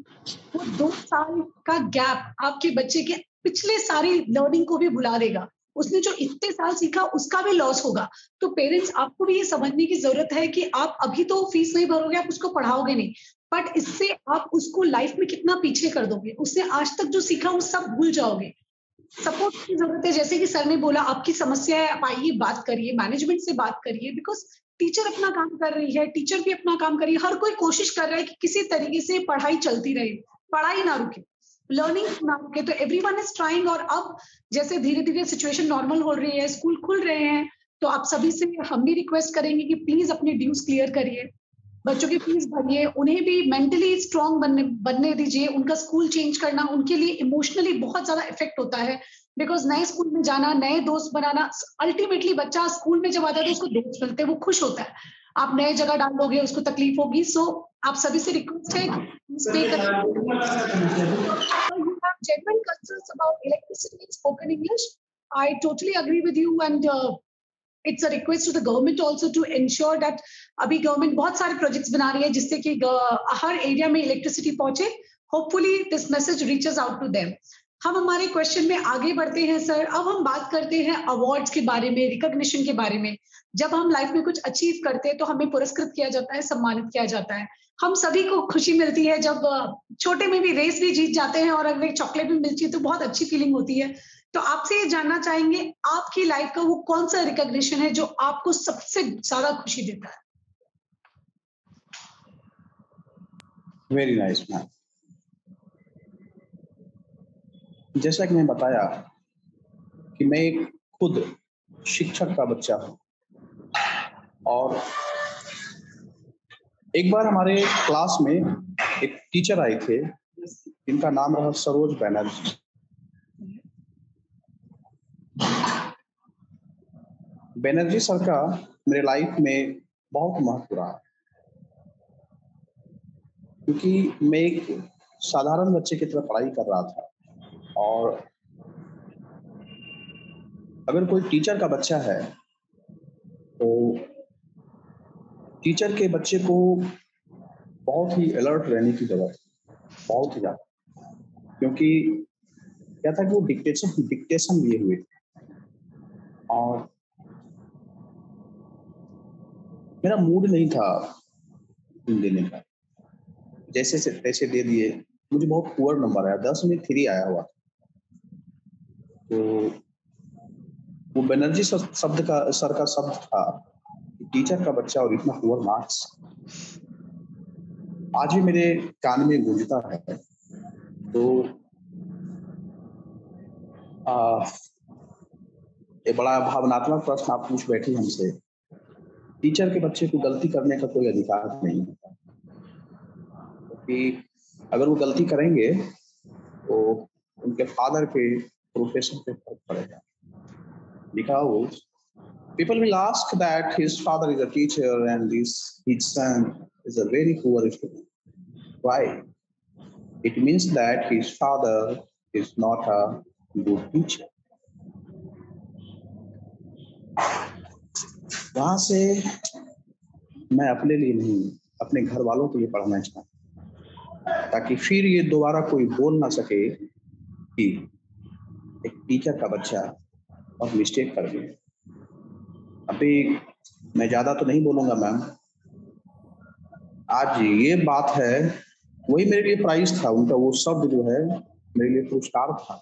वो 2 साल का गैप आपके बच्चे के पिछले सारी लर्निंग को भी भुला देगा। उसने जो इतने साल सीखा उसका भी लॉस होगा। तो पेरेंट्स, आपको भी ये समझने की जरूरत है कि आप अभी तो फीस नहीं भरोगे, आप उसको पढ़ाओगे नहीं, बट इससे आप उसको लाइफ में कितना पीछे कर दोगे, उसने आज तक जो सीखा वो सब भूल जाओगे। सपोर्ट की जरूरत है, जैसे कि सर ने बोला, आपकी समस्या है, आप आइए बात करिए, मैनेजमेंट से बात करिए, बिकॉज टीचर अपना काम कर रही है, टीचर भी अपना काम कर रही है, हर कोई कोशिश कर रहा है कि किसी तरीके से पढ़ाई चलती रहे, पढ़ाई ना रुके, लर्निंग ना रुके। तो एवरीवन इज ट्राइंग। और अब जैसे धीरे धीरे सिचुएशन नॉर्मल हो रही है, स्कूल खुल रहे हैं, तो आप सभी से हम भी रिक्वेस्ट करेंगे कि प्लीज अपने ड्यूज क्लियर करिए, बच्चों की फीस भरिए, उन्हें भी मेंटली स्ट्रांग बनने दीजिए। उनका स्कूल चेंज करना उनके लिए इमोशनली बहुत ज्यादा इफेक्ट होता है, बिकॉज नए स्कूल में जाना, नए दोस्त बनाना, अल्टीमेटली बच्चा स्कूल में जब आता है तो उसको दोस्त मिलते हैं, वो खुश होता है। आप नए जगह डाल दोगे, उसको तकलीफ होगी। सो आप सभी से रिक्वेस्ट है, genuine concerns about electricity and spoken English. I totally agree with you, and it's a request to the government also to ensure that अभी गवर्नमेंट बहुत सारे प्रोजेक्ट्स बना रही है जिससे कि हर एरिया में इलेक्ट्रिसिटी पहुंचे। Hopefully this message reaches out to them. हम हमारे क्वेश्चन में आगे बढ़ते हैं सर। अब हम बात करते हैं अवार्ड्स के बारे में, रिकॉग्निशन के बारे में। जब हम लाइफ में कुछ अचीव करते हैं तो हमें पुरस्कृत किया जाता है, सम्मानित किया जाता है। हम सभी को खुशी मिलती है जब छोटे में भी रेस भी जीत जाते हैं और अगर एक चॉकलेट भी मिलती है तो बहुत अच्छी फीलिंग होती है। तो आपसे ये जानना चाहेंगे, आपकी लाइफ का वो कौन सा रिकॉग्निशन है जो आपको सबसे ज्यादा खुशी देता है? Very nice ma'am. जैसा कि मैं बताया कि मैं एक खुद शिक्षक का बच्चा हूँ, और एक बार हमारे क्लास में एक टीचर आए थे जिनका नाम रहा सरोज बैनर्जी। बैनर्जी सर का मेरे लाइफ में बहुत महत्व रहा, क्योंकि मैं एक साधारण बच्चे की तरह पढ़ाई कर रहा था, और अगर कोई टीचर का बच्चा है तो टीचर के बच्चे को बहुत ही अलर्ट रहने की जरूरत है, बहुत ही ज्यादा। क्योंकि क्या था कि वो डिक्टेशन लिए हुए थे, और मेरा मूड नहीं था देने का, जैसे से तैसे दे दिए। मुझे बहुत पुअर नंबर आया, 10 में 3 आया हुआ। तो वो बनर्जी सर का शब्द था, टीचर का बच्चा और इतना पुअर मार्क्स, आज भी मेरे कान में गूंजता है। तो ये बड़ा भावनात्मक प्रश्न आप पूछ बैठी हमसे। टीचर के बच्चे को गलती करने का कोई अधिकार नहीं होता, क्योंकि अगर वो गलती करेंगे तो उनके फादर के प्रोफेशन पे फर्क पड़ेगा। Because people will ask that his father is a teacher and his son is a very poor student. Why? It means that his father is not a good teacher. वहां से मैं अपने लिए नहीं, अपने घर वालों के लिए पढ़ना चाहता, ताकि फिर ये दोबारा कोई बोल ना सके कि एक टीचर का बच्चा और मिस्टेक कर गया। अभी मैं ज्यादा तो नहीं बोलूंगा मैम। आज ये बात है, वही मेरे लिए प्राइज था, उनका वो शब्द जो है मेरे लिए पुरस्कार था।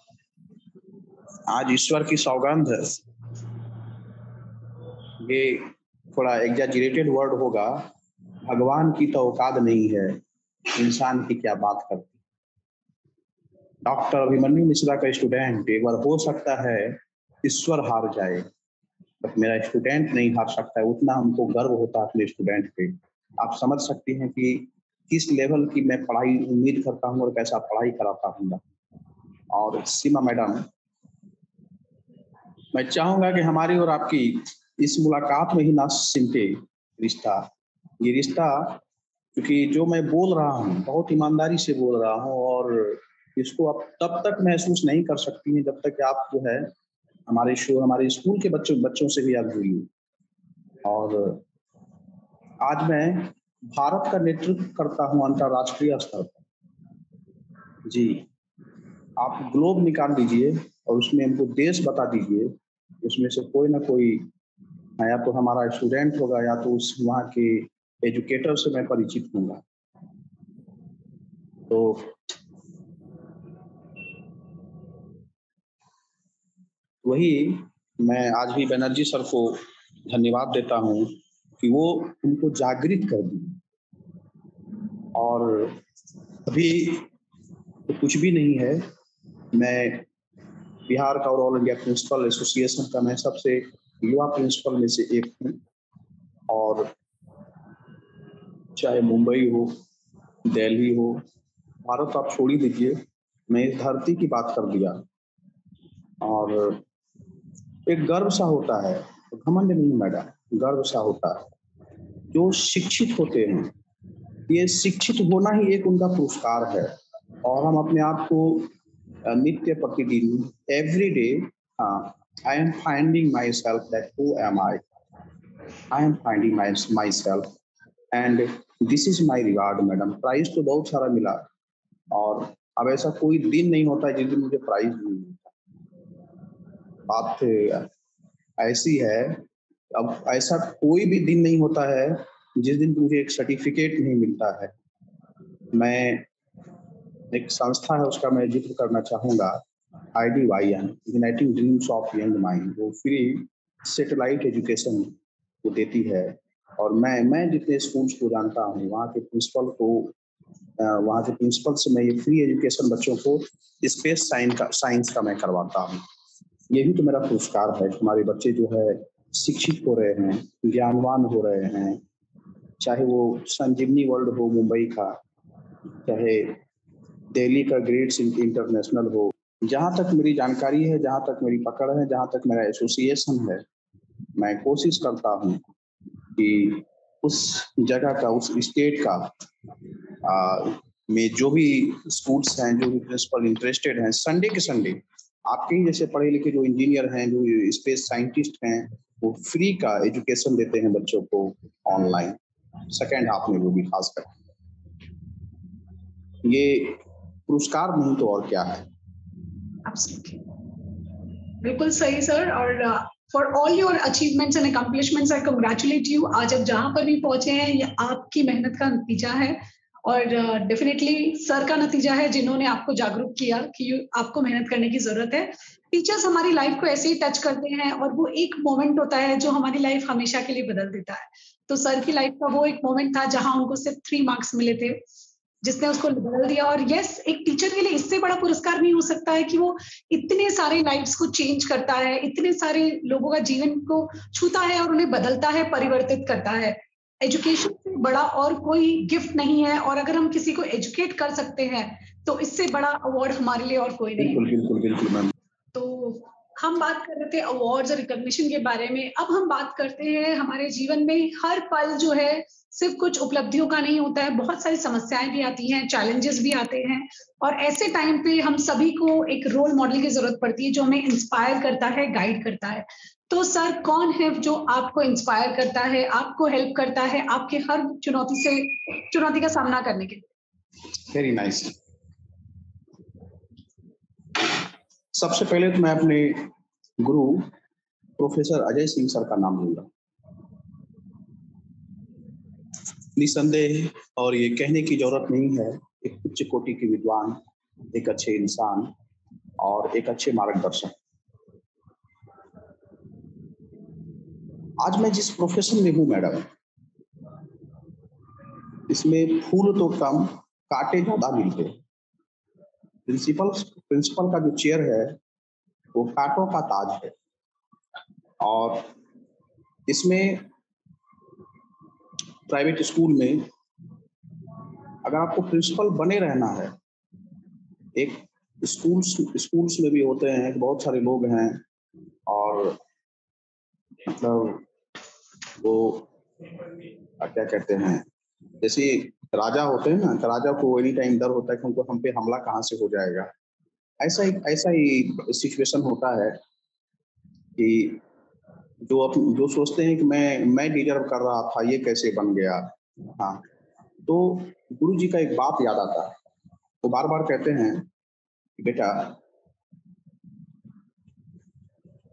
आज ईश्वर की सौगंध है, ये थोड़ा एग्जैजरेटेड वर्ड होगा, भगवान की तो औकात नहीं है, इंसान की क्या बात करती। डॉक्टर अभिमन्यु मिश्रा का स्टूडेंट एक बार हो सकता है ईश्वर हार जाए, बट मेरा स्टूडेंट नहीं हार सकता है। उतना हमको गर्व होता है अपने स्टूडेंट पे। आप समझ सकती हैं कि किस लेवल की मैं पढ़ाई उम्मीद करता हूँ और कैसा पढ़ाई कराता हूँ। और सीमा मैडम, मैं चाहूंगा कि हमारी और आपकी इस मुलाकात में ही ना सिमटे रिश्ता, ये रिश्ता, क्योंकि जो मैं बोल रहा हूँ बहुत ईमानदारी से बोल रहा हूँ, और इसको आप तब तक महसूस नहीं कर सकती हैं जब तक कि आप जो है हमारे स्कूल के बच्चों से भी आप जुड़िए। और आज मैं भारत का नेतृत्व करता हूँ अंतर्राष्ट्रीय स्तर पर। जी, आप ग्लोब निकाल दीजिए और उसमें हमको देश बता दीजिए, उसमें से कोई ना कोई या तो हमारा स्टूडेंट होगा या तो उस वहाँ के एजुकेटर से मैं परिचित हूँगा। तो वही मैं आज भी बनर्जी सर को धन्यवाद देता हूँ कि वो उनको जागृत कर दी। और अभी तो कुछ भी नहीं है, मैं बिहार का और ऑल इंडिया प्रिंसिपल एसोसिएशन का मैं सबसे युवा प्रिंसिपल में से एक हूँ। और चाहे मुंबई हो, दिल्ली हो, भारत आप छोड़ ही दीजिए, मैं इस धरती की बात कर दिया। और एक गर्व सा होता है, घमंड नहीं मैडम, गर्व सा होता है। जो शिक्षित होते हैं, ये शिक्षित होना ही एक उनका पुरस्कार है। और हम अपने आप को नित्य प्रतिदिन every day I am finding myself that who am I am finding myself and this is my reward madam. Prize तो बहुत सारा मिला, और अब ऐसा कोई दिन नहीं होता है जिस दिन मुझे प्राइज नहीं मिलता। बात ऐसी है, अब ऐसा कोई भी दिन नहीं होता है जिस दिन मुझे एक सर्टिफिकेट नहीं मिलता है। मैं एक संस्था है उसका मैं जिक्र करना चाहूँगा, IDYN uniting dreams of young mind. वो फ्री सैटेलाइट एजुकेशन वो देती है। और मैं जितने स्कूल्स को जानता हूँ, वहाँ के प्रिंसिपल से मैं ये फ्री एजुकेशन बच्चों को स्पेस साइंस का मैं करवाता हूँ। ये भी तो मेरा पुरस्कार है। हमारे बच्चे जो है शिक्षित हो रहे हैं, ज्ञानवान हो रहे हैं, चाहे वो संजीवनी वर्ल्ड हो मुंबई का, चाहे दिल्ली का ग्रेट्स इंटरनेशनल हो। जहाँ तक मेरी जानकारी है, जहाँ तक मेरी पकड़ है, जहाँ तक मेरा एसोसिएशन है, मैं कोशिश करता हूँ कि उस जगह का, उस स्टेट का में जो भी स्कूल्स हैं, जो भी प्रिंसिपल इंटरेस्टेड हैं, संडे के संडे आपके ही जैसे पढ़े लिखे जो इंजीनियर हैं, जो स्पेस साइंटिस्ट हैं, वो फ्री का एजुकेशन देते हैं बच्चों को ऑनलाइन, सेकेंड हाफ में वो भी खासकर। ये पुरस्कार नहीं तो और क्या है। बिल्कुल सही सर। और for all your achievements and accomplishments I congratulate you. आज आप जहां पर भी पहुंचे हैं, ये आपकी मेहनत का नतीजा है, और डेफिनेटली सर का नतीजा है जिन्होंने आपको जागरूक किया कि आपको मेहनत करने की जरूरत है। टीचर्स हमारी लाइफ को ऐसे ही टच करते हैं, और वो एक मोमेंट होता है जो हमारी लाइफ हमेशा के लिए बदल देता है। तो सर की लाइफ का वो एक मोमेंट था जहां उनको सिर्फ 3 मार्क्स मिले थे, जिसने उसको बदल दिया। और यस, एक टीचर के लिए इससे बड़ा पुरस्कार नहीं हो सकता है कि वो इतने सारे लाइफ्स को चेंज करता है, इतने सारे लोगों का जीवन को छूता है और उन्हें बदलता है, परिवर्तित करता है। एजुकेशन से बड़ा और कोई गिफ्ट नहीं है, और अगर हम किसी को एजुकेट कर सकते हैं तो इससे बड़ा अवार्ड हमारे लिए और कोई नहीं। बिल्कुल बिल्कुल मैम। तो हम बात कर रहे थे अवार्ड्स और रिकॉग्निशन के बारे में। अब हम बात करते हैं हमारे जीवन में हर पल जो है सिर्फ कुछ उपलब्धियों का नहीं होता है, बहुत सारी समस्याएं भी आती हैं, चैलेंजेस भी आते हैं, और ऐसे टाइम पे हम सभी को एक रोल मॉडल की जरूरत पड़ती है जो हमें इंस्पायर करता है, गाइड करता है। तो सर कौन है जो आपको इंस्पायर करता है, आपको हेल्प करता है आपके हर चुनौती का सामना करने के लिए? Very nice. सबसे पहले तो मैं अपने गुरु प्रोफेसर अजय सिंह सर का नाम लूंगा। निसंदेह, और ये कहने की जरूरत नहीं है, एक उच्च कोटि के विद्वान, एक अच्छे इंसान और एक अच्छे मार्गदर्शक। आज मैं जिस प्रोफेशन में हूं मैडम, इसमें फूल तो कम, कांटे ज्यादा मिलते हैं। प्रिंसिपल का जो चेयर है वो कांटों का ताज है, और इसमें प्राइवेट स्कूल में अगर आपको प्रिंसिपल बने रहना है, एक स्कूल्स में भी होते हैं, बहुत सारे लोग हैं, और मतलब वो क्या कहते हैं, जैसे राजा होते हैं ना, तो राजा को एनी टाइम डर होता है कि उनको हम पे हमला कहाँ से हो जाएगा। ऐसा ही सिचुएशन होता है कि जो सोचते हैं कि मैं डिजर्व कर रहा था, ये कैसे बन गया। हाँ, तो गुरु जी का एक बात याद आता है, वो बार बार कहते हैं कि बेटा,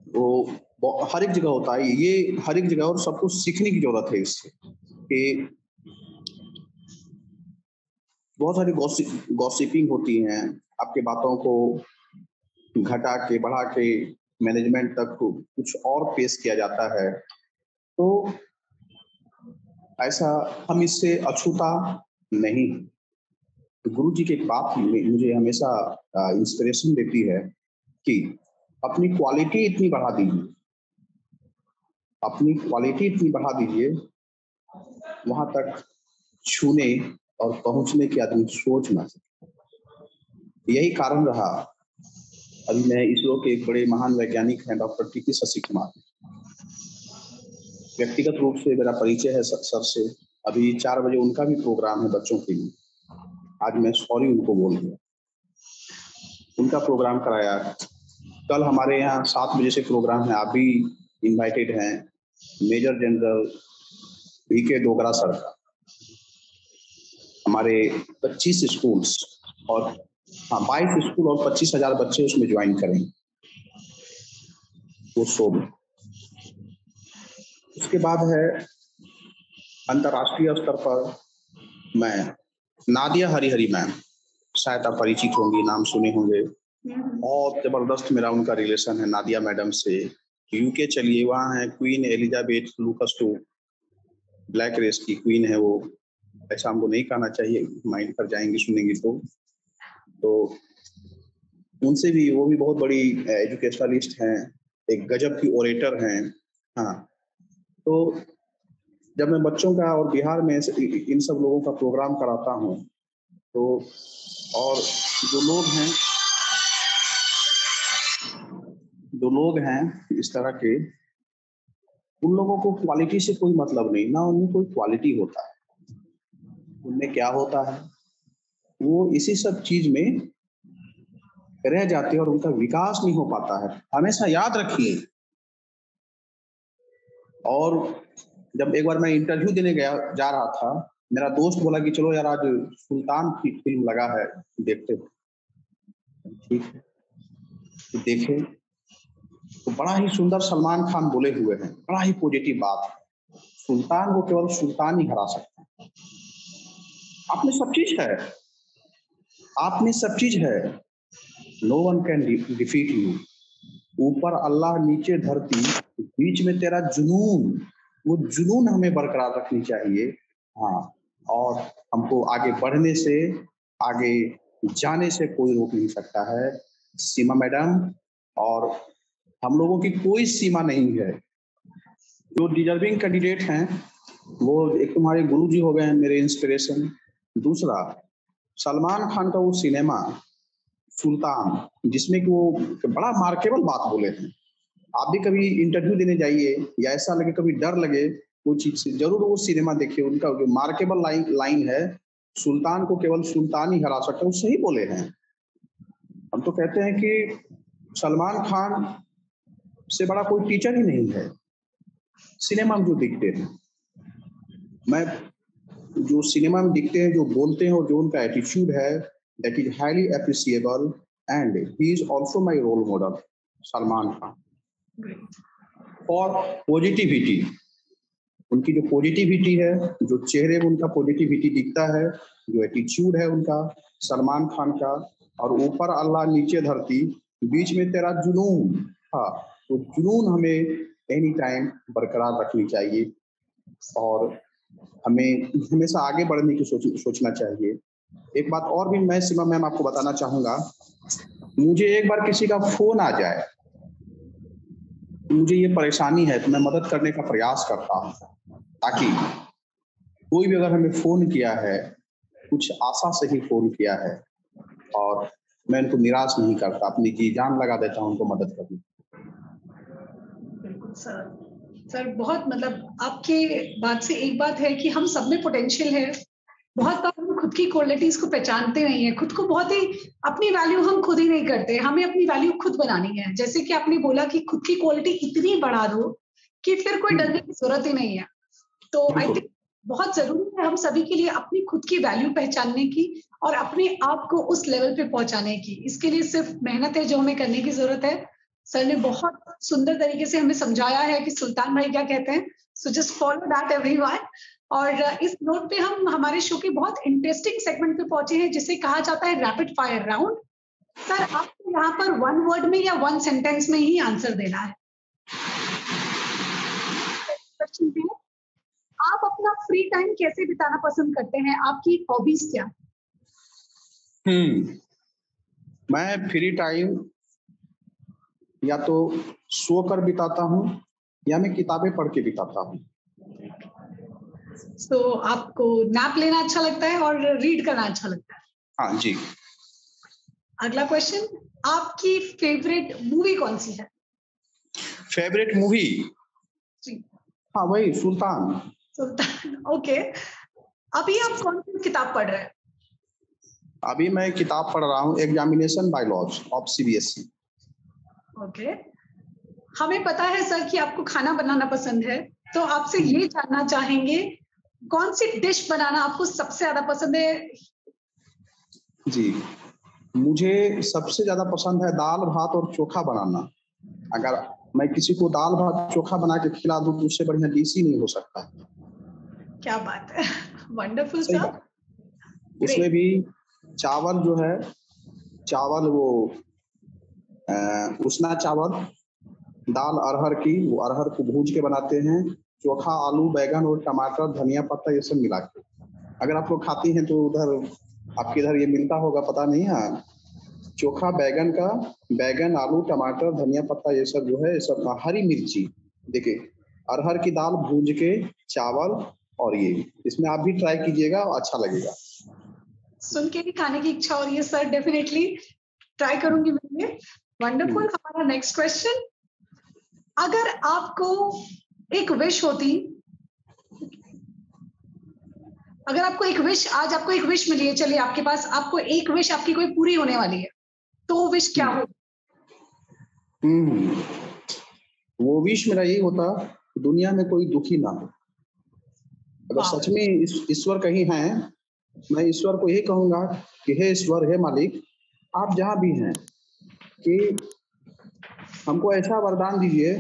वो हर एक जगह होता है ये, हर एक जगह, और सबको सीखने की जरूरत है इससे, कि बहुत सारी गॉसिपिंग होती हैं, आपके बातों को घटा के बढ़ा के मैनेजमेंट तक कुछ और पेश किया जाता है। तो ऐसा हम इससे अछूता नहीं। गुरु जी की एक बात मुझे हमेशा इंस्पिरेशन देती है कि अपनी क्वालिटी इतनी बढ़ा दीजिए, अपनी क्वालिटी इतनी बढ़ा दीजिए, वहां तक छूने और पहुंचने की आदमी सोच ना सके। यही कारण रहा, अभी मैं इसरो के एक बड़े महान वैज्ञानिक हैं डॉक्टर टी शशि कुमार, व्यक्तिगत रूप से मेरा परिचय है सर से। अभी 4 बजे उनका भी प्रोग्राम है बच्चों के लिए, आज मैं सॉरी उनको बोल दिया, उनका प्रोग्राम कराया। कल हमारे यहाँ 7 बजे से प्रोग्राम है, आप भी इनवाइटेड हैं, major general VK Dogra sir का। हमारे 25 स्कूल्स और 22 स्कूल और 25,000 बच्चे उसमें ज्वाइन करेंगे वो शो में। उसके बाद है अंतर्राष्ट्रीय स्तर पर मैं नादिया हरिहरी मैम, शायद आप परिचित होंगी, नाम सुने होंगे। बहुत जबरदस्त मेरा उनका रिलेशन है नादिया मैडम से। यूके चलिए, वहाँ है queen Elizabeth looks to, black race की क्वीन है वो, ऐसा हमको नहीं कहना चाहिए, माइंड कर जाएंगे सुनेंगे तो उनसे भी, वो भी बहुत बड़ी एजुकेशनलिस्ट हैं, एक गजब की ओरेटर हैं। हाँ, तो जब मैं बच्चों का और बिहार में इन सब लोगों का प्रोग्राम कराता हूँ, तो और जो लोग हैं इस तरह के, उन लोगों को क्वालिटी से कोई मतलब नहीं, ना उनमें कोई क्वालिटी होता है। उनमें क्या होता है, वो इसी सब चीज में रह जाते हैं और उनका विकास नहीं हो पाता है, हमेशा याद रखिए। और जब एक बार मैं इंटरव्यू देने जा रहा था, मेरा दोस्त बोला कि चलो यार आज सुल्तान की फिल्म लगा है, देखते हैं। ठीक है, तो देखे, तो बड़ा ही सुंदर सलमान खान बोले हुए हैं, बड़ा ही पॉजिटिव बात है, सुल्तान को केवल सुल्तान ही हरा सकता है। आप में सब चीज है, आप में सब चीज है, no one can defeat you. ऊपर अल्लाह, नीचे धरती, बीच में तेरा जुनून, वो जुनून हमें बरकरार रखनी चाहिए। हाँ, और हमको आगे बढ़ने से, आगे जाने से कोई रोक नहीं सकता है। सीमा मैडम और हम लोगों की कोई सीमा नहीं है। जो डिजर्विंग कैंडिडेट हैं, वो एक तुम्हारे गुरु जी हो गए हैं मेरे इंस्पिरेशन। दूसरा, सलमान खान का वो सिनेमा सुल्तान, जिसमें कि वो बड़ा मार्केबल बात बोले हैं। आप भी कभी इंटरव्यू देने जाइए या ऐसा लगे, कभी डर लगे वो चीज से, जरूर वो सिनेमा देखिए। उनका जो मार्केबल लाइन है, सुल्तान को केवल सुल्तान ही हरा सकता है, वो सही बोले हैं। हम तो कहते हैं कि सलमान खान से बड़ा कोई टीचर ही नहीं है सिनेमा में जो दिखते हैं। मैं जो सिनेमा में दिखते हैं, जो बोलते हैं और जो उनका एटीट्यूड है, that is highly appreciable and he is also my role model, Salman Khan. और पॉजिटिविटी, उनकी जो पॉजिटिविटी है, जो चेहरे में उनका पॉजिटिविटी दिखता है, जो एटीट्यूड है उनका सलमान खान का, और ऊपर अल्लाह नीचे धरती बीच में तेरा जुनून, हाँ, तो जुनून हमें एनी टाइम बरकरार रखनी चाहिए और हमें हमेशा आगे बढ़ने की सोचना चाहिए। एक बात और भी मैं सीमा मैम आपको बताना चाहूंगा, मुझे एक बार किसी का फोन आ जाए, मुझे ये परेशानी है, तो मैं मदद करने का प्रयास करता हूँ, ताकि कोई भी अगर हमें फोन किया है, कुछ आशा से ही फोन किया है, और मैं उनको निराश नहीं करता, अपनी जी जान लगा देता हूँ उनको मदद करने। बिल्कुल सर, बहुत मतलब आपके बात से एक बात है कि हम सब में पोटेंशियल है। बहुत बार हम खुद की क्वालिटीज को पहचानते नहीं है, खुद को बहुत ही, अपनी वैल्यू हम खुद ही नहीं करते, हमें अपनी वैल्यू खुद बनानी है। जैसे कि आपने बोला कि खुद की क्वालिटी इतनी बढ़ा दो कि फिर कोई डरने की जरूरत ही नहीं है। तो आई थिंक बहुत जरूरी है हम सभी के लिए अपनी खुद की वैल्यू पहचानने की और अपने आप को उस लेवल पे पहुंचाने की। इसके लिए सिर्फ मेहनत है जो हमें करने की जरूरत है। सर ने बहुत सुंदर तरीके से हमें समझाया है कि सुल्तान भाई क्या कहते हैं। So just follow that everyone. और इस नोट पे हम हमारे शो के बहुत इंटरेस्टिंग सेगमेंट पे पहुंचे हैं, जिसे कहा जाता है रैपिड फायर राउंड। सर, आपको यहाँ पर वन वर्ड में या वन सेंटेंस में ही आंसर देना है। क्वेश्चन पे, आप अपना फ्री टाइम कैसे बिताना पसंद करते हैं? आपकी हॉबीज क्या? मैं फ्री टाइम या तो सो कर बिताता हूँ या मैं किताबें पढ़ के बिताता हूँ। तो आपको नैप लेना अच्छा लगता है और रीड करना अच्छा लगता है? हाँ जी। अगला क्वेश्चन, आपकी फेवरेट मूवी कौन सी है? Favourite movie? जी, हाँ, वही सुल्तान। सुल्तान, ओके। अभी आप कौन सी किताब पढ़ रहे हैं? अभी मैं किताब पढ़ रहा हूँ examination bylaws of CBSE. Okay. हमें पता है सर कि आपको खाना बनाना पसंद है, तो आपसे ये जानना चाहेंगे, कौन सी डिश बनाना आपको सबसे ज्यादा पसंद है? जी, मुझे सबसे ज्यादा पसंद है दाल भात और चोखा बनाना। अगर मैं किसी को दाल भात चोखा बना के खिला दूं तो उससे बढ़िया डिश ही नहीं हो सकता। क्या बात है, वंडरफुल सही सर। बात। उसमें भी चावल जो है, चावल वो उसना चावल, दाल अरहर की, वो अरहर को भूज के बनाते हैं, चोखा आलू बैगन और टमाटर धनिया पत्ता ये सब मिला के। अगर आप लोग खाती हैं तो उधर आपके इधर ये मिलता होगा, पता नहीं है। चोखा बैगन का, बैगन आलू टमाटर धनिया पत्ता ये सब जो है, ये सब हरी मिर्ची, देखिए अरहर की दाल भूज के चावल, और ये इसमें आप भी ट्राई कीजिएगा, अच्छा लगेगा। सुन के भी खाने की इच्छा हो रही है सर, डेफिनेटली ट्राई करूंगी मैं ये। वंडरफुल। हमारा नेक्स्ट क्वेश्चन, अगर आपको एक विश होती, अगर आपको एक विश, आज आपको एक विश मिली है, चलिए आपके पास, आपको एक विश आपकी कोई पूरी होने वाली है, तो वो विश क्या हो? वो विश मेरा यही होता, दुनिया में कोई दुखी ना हो। अगर सच में ईश्वर कहीं है, मैं ईश्वर को यही कहूंगा कि हे ईश्वर, हे मालिक, आप जहां भी हैं, कि हमको ऐसा वरदान दीजिए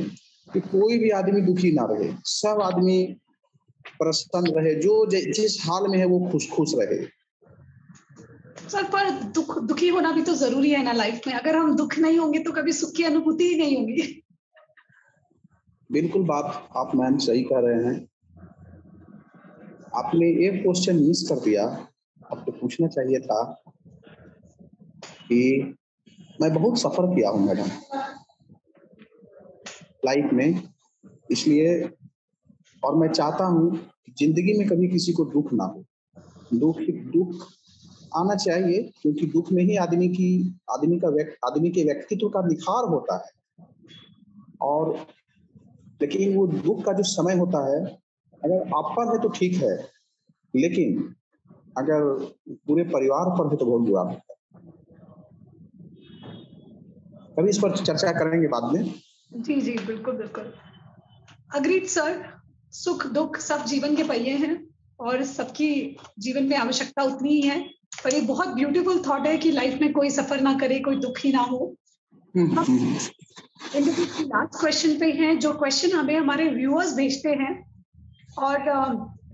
कि कोई भी आदमी दुखी ना रहे, सब आदमी प्रसन्न रहे, जो जिस हाल में है वो खुश खुश रहे। सर, पर दुखी होना भी तो जरूरी है ना लाइफ में। अगर हम दुख नहीं होंगे तो कभी सुख की अनुभूति ही नहीं होगी। बिल्कुल बात आप मैम सही कह रहे हैं। आपने एक क्वेश्चन मिस कर दिया, आपको पूछना चाहिए था कि मैं बहुत सफर किया हूँ मैडम लाइफ में, इसलिए, और मैं चाहता हूँ कि जिंदगी में कभी किसी को दुख ना हो। दुख आना चाहिए, क्योंकि दुख में ही आदमी के व्यक्तित्व का निखार होता है। और लेकिन वो दुख का जो समय होता है, अगर आप पर है तो ठीक है, लेकिन अगर पूरे परिवार पर है तो बहुत बुरा होता है। कभी इस पर चर्चा करेंगे बाद में। जी जी, बिल्कुल बिल्कुल, अग्रीड सर। सुख दुख सब जीवन के पहिए हैं और सबकी जीवन में आवश्यकता उतनी ही है, पर ये बहुत ब्यूटीफुल थॉट है कि लाइफ में कोई सफर ना करे, कोई दुख ही ना हो। लास्ट क्वेश्चन पे हैं, जो क्वेश्चन हमें हमारे व्यूअर्स भेजते हैं, और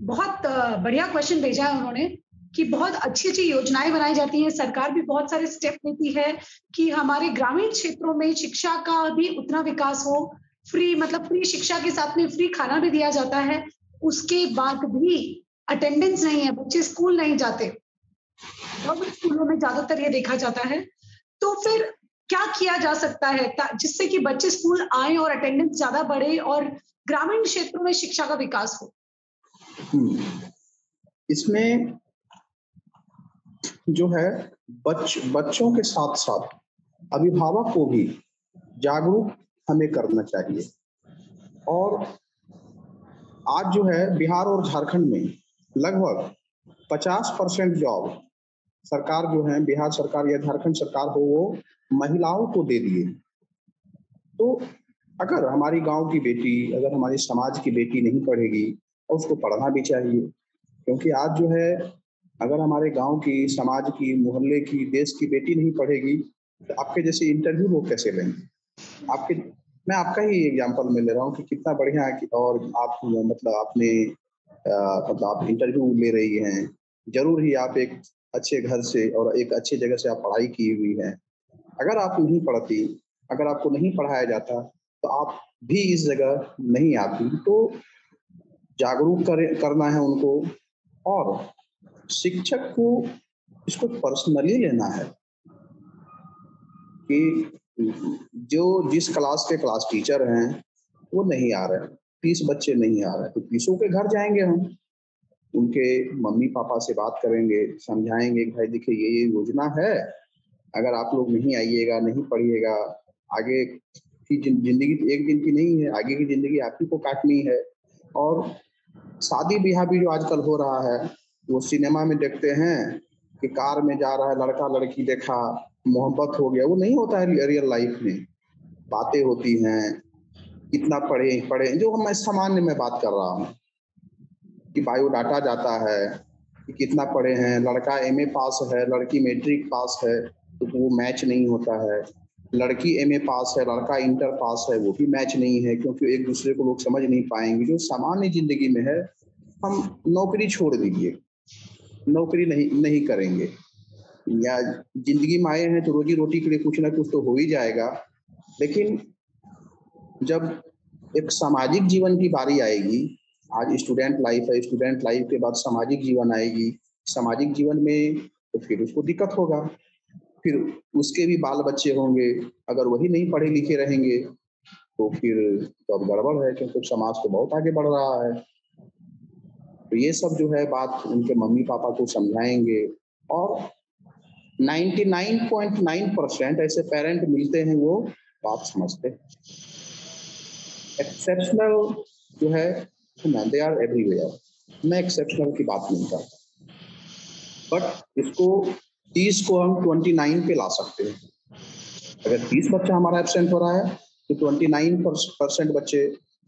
बहुत बढ़िया क्वेश्चन भेजा है उन्होंने कि बहुत अच्छी अच्छी योजनाएं बनाई जाती हैं, सरकार भी बहुत सारे स्टेप लेती है कि हमारे ग्रामीण क्षेत्रों में शिक्षा का भी उतना विकास हो। फ्री, मतलब फ्री शिक्षा के साथ में फ्री खाना भी दिया जाता है। उसके बाद भी अटेंडेंस नहीं है, बच्चे स्कूल नहीं जाते, गवर्नमेंट स्कूलों में ज्यादातर ये देखा जाता है। तो फिर क्या किया जा सकता है जिससे कि बच्चे स्कूल आए और अटेंडेंस ज्यादा बढ़े और ग्रामीण क्षेत्रों में शिक्षा का विकास हो? इसमें जो है, बच्चों के साथ साथ अभिभावक को भी जागरूक हमें करना चाहिए। और आज जो है बिहार और झारखंड में लगभग 50% जॉब सरकार जो है, बिहार सरकार या झारखंड सरकार हो, वो महिलाओं को दे दिए। तो अगर हमारी गांव की बेटी, अगर हमारी समाज की बेटी नहीं पढ़ेगी, और उसको पढ़ना भी चाहिए, क्योंकि आज जो है अगर हमारे गांव की, समाज की, मोहल्ले की, देश की बेटी नहीं पढ़ेगी तो आपके जैसे इंटरव्यू लोग कैसे लेंगे? मैं आपका ही एग्जांपल में ले रहा हूँ कि कितना बढ़िया है कि, और आप मतलब आपने मतलब आप इंटरव्यू ले रही हैं, जरूर ही आप एक अच्छे घर से और एक अच्छे जगह से आप पढ़ाई की हुई है। अगर आप नहीं पढ़ती, अगर आपको नहीं पढ़ाया जाता, तो आप भी इस जगह नहीं आती। तो जागरूक करना है उनको, और शिक्षक को इसको पर्सनली लेना है कि जो जिस क्लास के क्लास टीचर हैं वो नहीं आ रहे हैं, 30 बच्चे नहीं आ रहे हैं, तो 30 के घर जाएंगे हम, उनके मम्मी पापा से बात करेंगे, समझाएंगे कि भाई देखिए ये योजना है, अगर आप लोग नहीं आइएगा, नहीं पढ़िएगा, आगे की जिंदगी तो एक दिन की नहीं है, आगे की जिंदगी आप ही को काटनी है। और शादी ब्याह भी जो आजकल हो रहा है, वो सिनेमा में देखते हैं कि कार में जा रहा है लड़का लड़की, देखा, मोहब्बत हो गया, वो नहीं होता है रियल लाइफ में। बातें होती हैं, कितना पढ़े पढ़े, जो मैं सामान्य में बात कर रहा हूँ कि बायोडाटा जाता है कि कितना पढ़े हैं, लड़का एमए पास है, लड़की मैट्रिक पास है, तो वो मैच नहीं होता है। लड़की एमए पास है, लड़का इंटर पास है, वो भी मैच नहीं है, क्योंकि एक दूसरे को लोग समझ नहीं पाएंगे। जो सामान्य जिंदगी में है, हम नौकरी छोड़ दीजिए, नौकरी नहीं करेंगे, या जिंदगी में आए हैं तो रोजी रोटी के लिए कुछ ना कुछ तो हो ही जाएगा। लेकिन जब एक सामाजिक जीवन की बारी आएगी, आज स्टूडेंट लाइफ है, स्टूडेंट लाइफ के बाद सामाजिक जीवन आएगी, सामाजिक जीवन में तो फिर उसको दिक्कत होगा, फिर उसके भी बाल बच्चे होंगे, अगर वही नहीं पढ़े लिखे रहेंगे तो फिर तो अब गड़बड़ है, क्योंकि समाज तो बहुत आगे बढ़ रहा है। तो ये सब जो है बात उनके मम्मी पापा को समझाएंगे, और 99.9% ऐसे पेरेंट मिलते हैं वो बात समझते हैं। एक्सेप्शनल जो है ना, दे आर एवरीवेयर, मैं एक्सेप्शनल की बात नहीं करता, बट इसको 30 को हम 29 पे ला सकते हैं। अगर 30 बच्चा हमारा एब्सेंट हो रहा है तो 29% बच्चे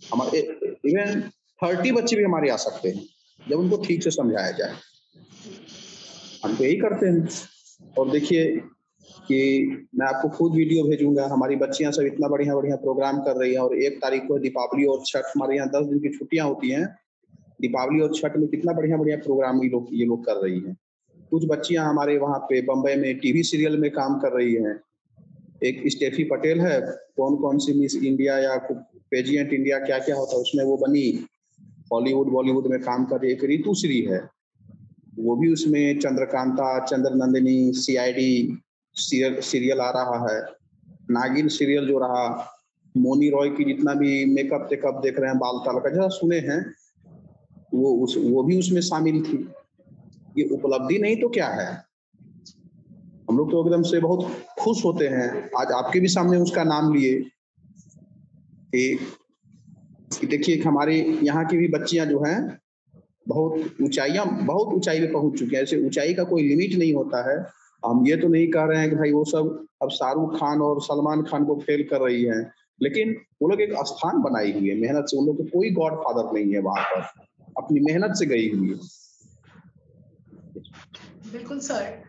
हमारे, इवन 30 बच्चे भी हमारे आ सकते हैं, जब उनको ठीक से समझाया जाए। हम तो यही करते हैं। और देखिए कि मैं आपको खुद वीडियो भेजूंगा, हमारी बच्चियां सब इतना बढ़िया बढ़िया प्रोग्राम कर रही हैं, और 1 तारीख को दीपावली और छठ, हमारे यहाँ 10 दिन की छुट्टियां होती हैं, दीपावली और छठ में कितना बढ़िया बढ़िया प्रोग्राम ये लोग कर रही हैं। कुछ बच्चियां हमारे वहाँ पे बम्बई में टीवी सीरियल में काम कर रही हैं। एक स्टेफी पटेल है, कौन कौन सी मिस इंडिया या पेजिएंट इंडिया क्या क्या होता है उसमें वो बनी, हॉलीवुड बॉलीवुड में काम कर रही है। एक ऋतु श्री है, वो भी उसमें चंद्रकांता, चंद्र नंदिनी, सीआईडी सीरियल आ रहा है। नागिन सीरियल जो रहा, मोनी रॉय की जितना भी मेकअप टेकअप देख रहे हैं, बाल ताल का जरा सुने हैं, वो भी उसमें शामिल थी। ये उपलब्धि नहीं तो क्या है, हम लोग तो एकदम से बहुत खुश होते हैं। आज आपके भी सामने उसका नाम लिए कि देखिए हमारे यहाँ की भी बच्चियां जो हैं बहुत ऊंचाई पे पहुंच चुकी हैं। ऐसे ऊंचाई का कोई लिमिट नहीं होता है। हम ये तो नहीं कह रहे हैं कि भाई वो सब अब शाहरुख खान और सलमान खान को फेल कर रही हैं, लेकिन वो लोग एक स्थान बनाई हुई है मेहनत से। उन लोग को कोई गॉड फादर नहीं है, वहां पर अपनी मेहनत से गई हुई है। बिल्कुल सर,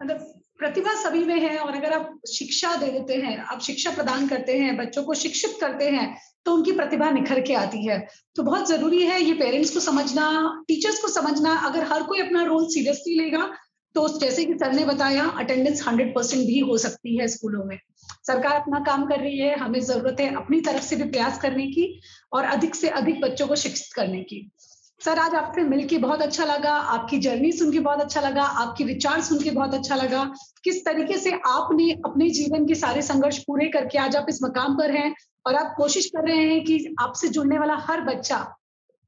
मतलब प्रतिभा सभी में है, और अगर आप शिक्षा दे देते हैं, आप शिक्षा प्रदान करते हैं, बच्चों को शिक्षित करते हैं, तो उनकी प्रतिभा निखर के आती है। तो बहुत जरूरी है ये पेरेंट्स को समझना, टीचर्स को समझना। अगर हर कोई अपना रोल सीरियसली लेगा तो जैसे कि सर ने बताया, अटेंडेंस 100% भी हो सकती है स्कूलों में। सरकार अपना काम कर रही है, हमें जरूरत है अपनी तरफ से भी प्रयास करने की और अधिक से अधिक बच्चों को शिक्षित करने की। सर, आज आपसे मिलके बहुत अच्छा लगा, आपकी जर्नी सुन के बहुत अच्छा लगा, आपके विचार सुन के बहुत अच्छा लगा, किस तरीके से आपने अपने जीवन के सारे संघर्ष पूरे करके आज आप इस मकाम पर हैं, और आप कोशिश कर रहे हैं कि आपसे जुड़ने वाला हर बच्चा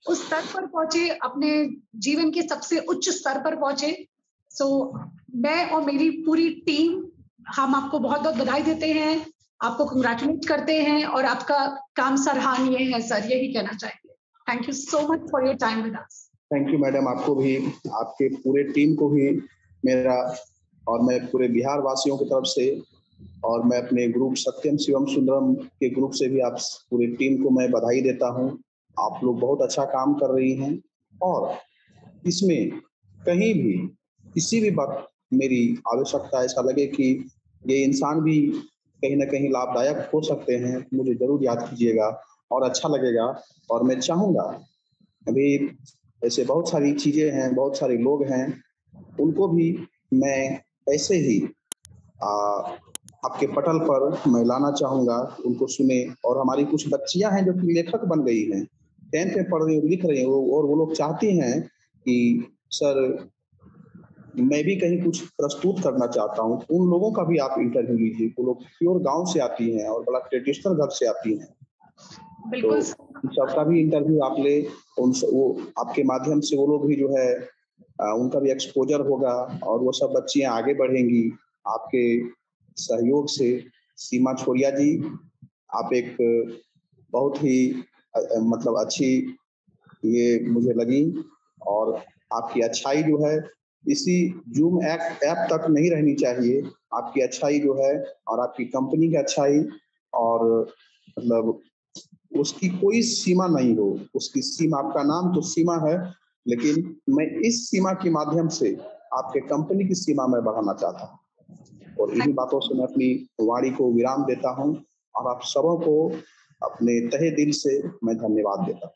उस स्तर पर पहुंचे, अपने जीवन के सबसे उच्च स्तर पर पहुंचे। सो मैं और मेरी पूरी टीम, हम आपको बहुत बहुत बधाई देते हैं, आपको कंग्रेचुलेट करते हैं, और आपका काम सराहनीय है सर, यही कहना चाहेंगे। Thank you so much for your time with us. Thank you madam, आपको भी, आपके पूरे टीम को भी मेरा, और मैं पूरे बिहार वासियों की तरफ से, और मैं अपने ग्रुप सत्यम शिवम सुंदरम के ग्रुप से भी आप पूरी टीम को मैं बधाई देता हूं। आप लोग बहुत अच्छा काम कर रही हैं, और इसमें कहीं भी किसी भी वक्त मेरी आवश्यकता ऐसा लगे कि ये इंसान भी कहीं ना कहीं लाभदायक हो सकते हैं, मुझे जरूर याद कीजिएगा और अच्छा लगेगा। और मैं चाहूँगा, अभी ऐसे बहुत सारी चीज़ें हैं, बहुत सारे लोग हैं, उनको भी मैं ऐसे ही आपके पटल पर मैं लाना चाहूँगा, उनको सुने। और हमारी कुछ बच्चियाँ हैं जो कि लेखक बन गई हैं, 10th में पढ़ रही हैं, लिख रही हैं वो, और वो लोग चाहती हैं कि सर मैं भी कहीं कुछ प्रस्तुत करना चाहता हूँ। उन लोगों का भी आप इंटरव्यू लीजिए, वो लोग प्योर गाँव से आती हैं और बड़ा ट्रेडिशनल घर से आती हैं। तो बिल्कुल उन सबका भी इंटरव्यू आप ले, वो आपके माध्यम से वो लोग भी जो है उनका भी एक्सपोज़र होगा और वो सब बच्चियाँ आगे बढ़ेंगी आपके सहयोग से। सीमा छोरिया जी, आप एक बहुत ही मतलब अच्छी ये मुझे लगी, और आपकी अच्छाई जो है इसी ज़ूम ऐप तक नहीं रहनी चाहिए। आपकी अच्छाई जो है और आपकी कंपनी की अच्छाई, और मतलब उसकी कोई सीमा नहीं हो, उसकी सीमा, आपका नाम तो सीमा है, लेकिन मैं इस सीमा के माध्यम से आपके कंपनी की सीमा में बढ़ाना चाहता हूँ। और इन्हीं बातों से मैं अपनी वाणी को विराम देता हूँ और आप सबों को अपने तहे दिल से मैं धन्यवाद देता हूँ।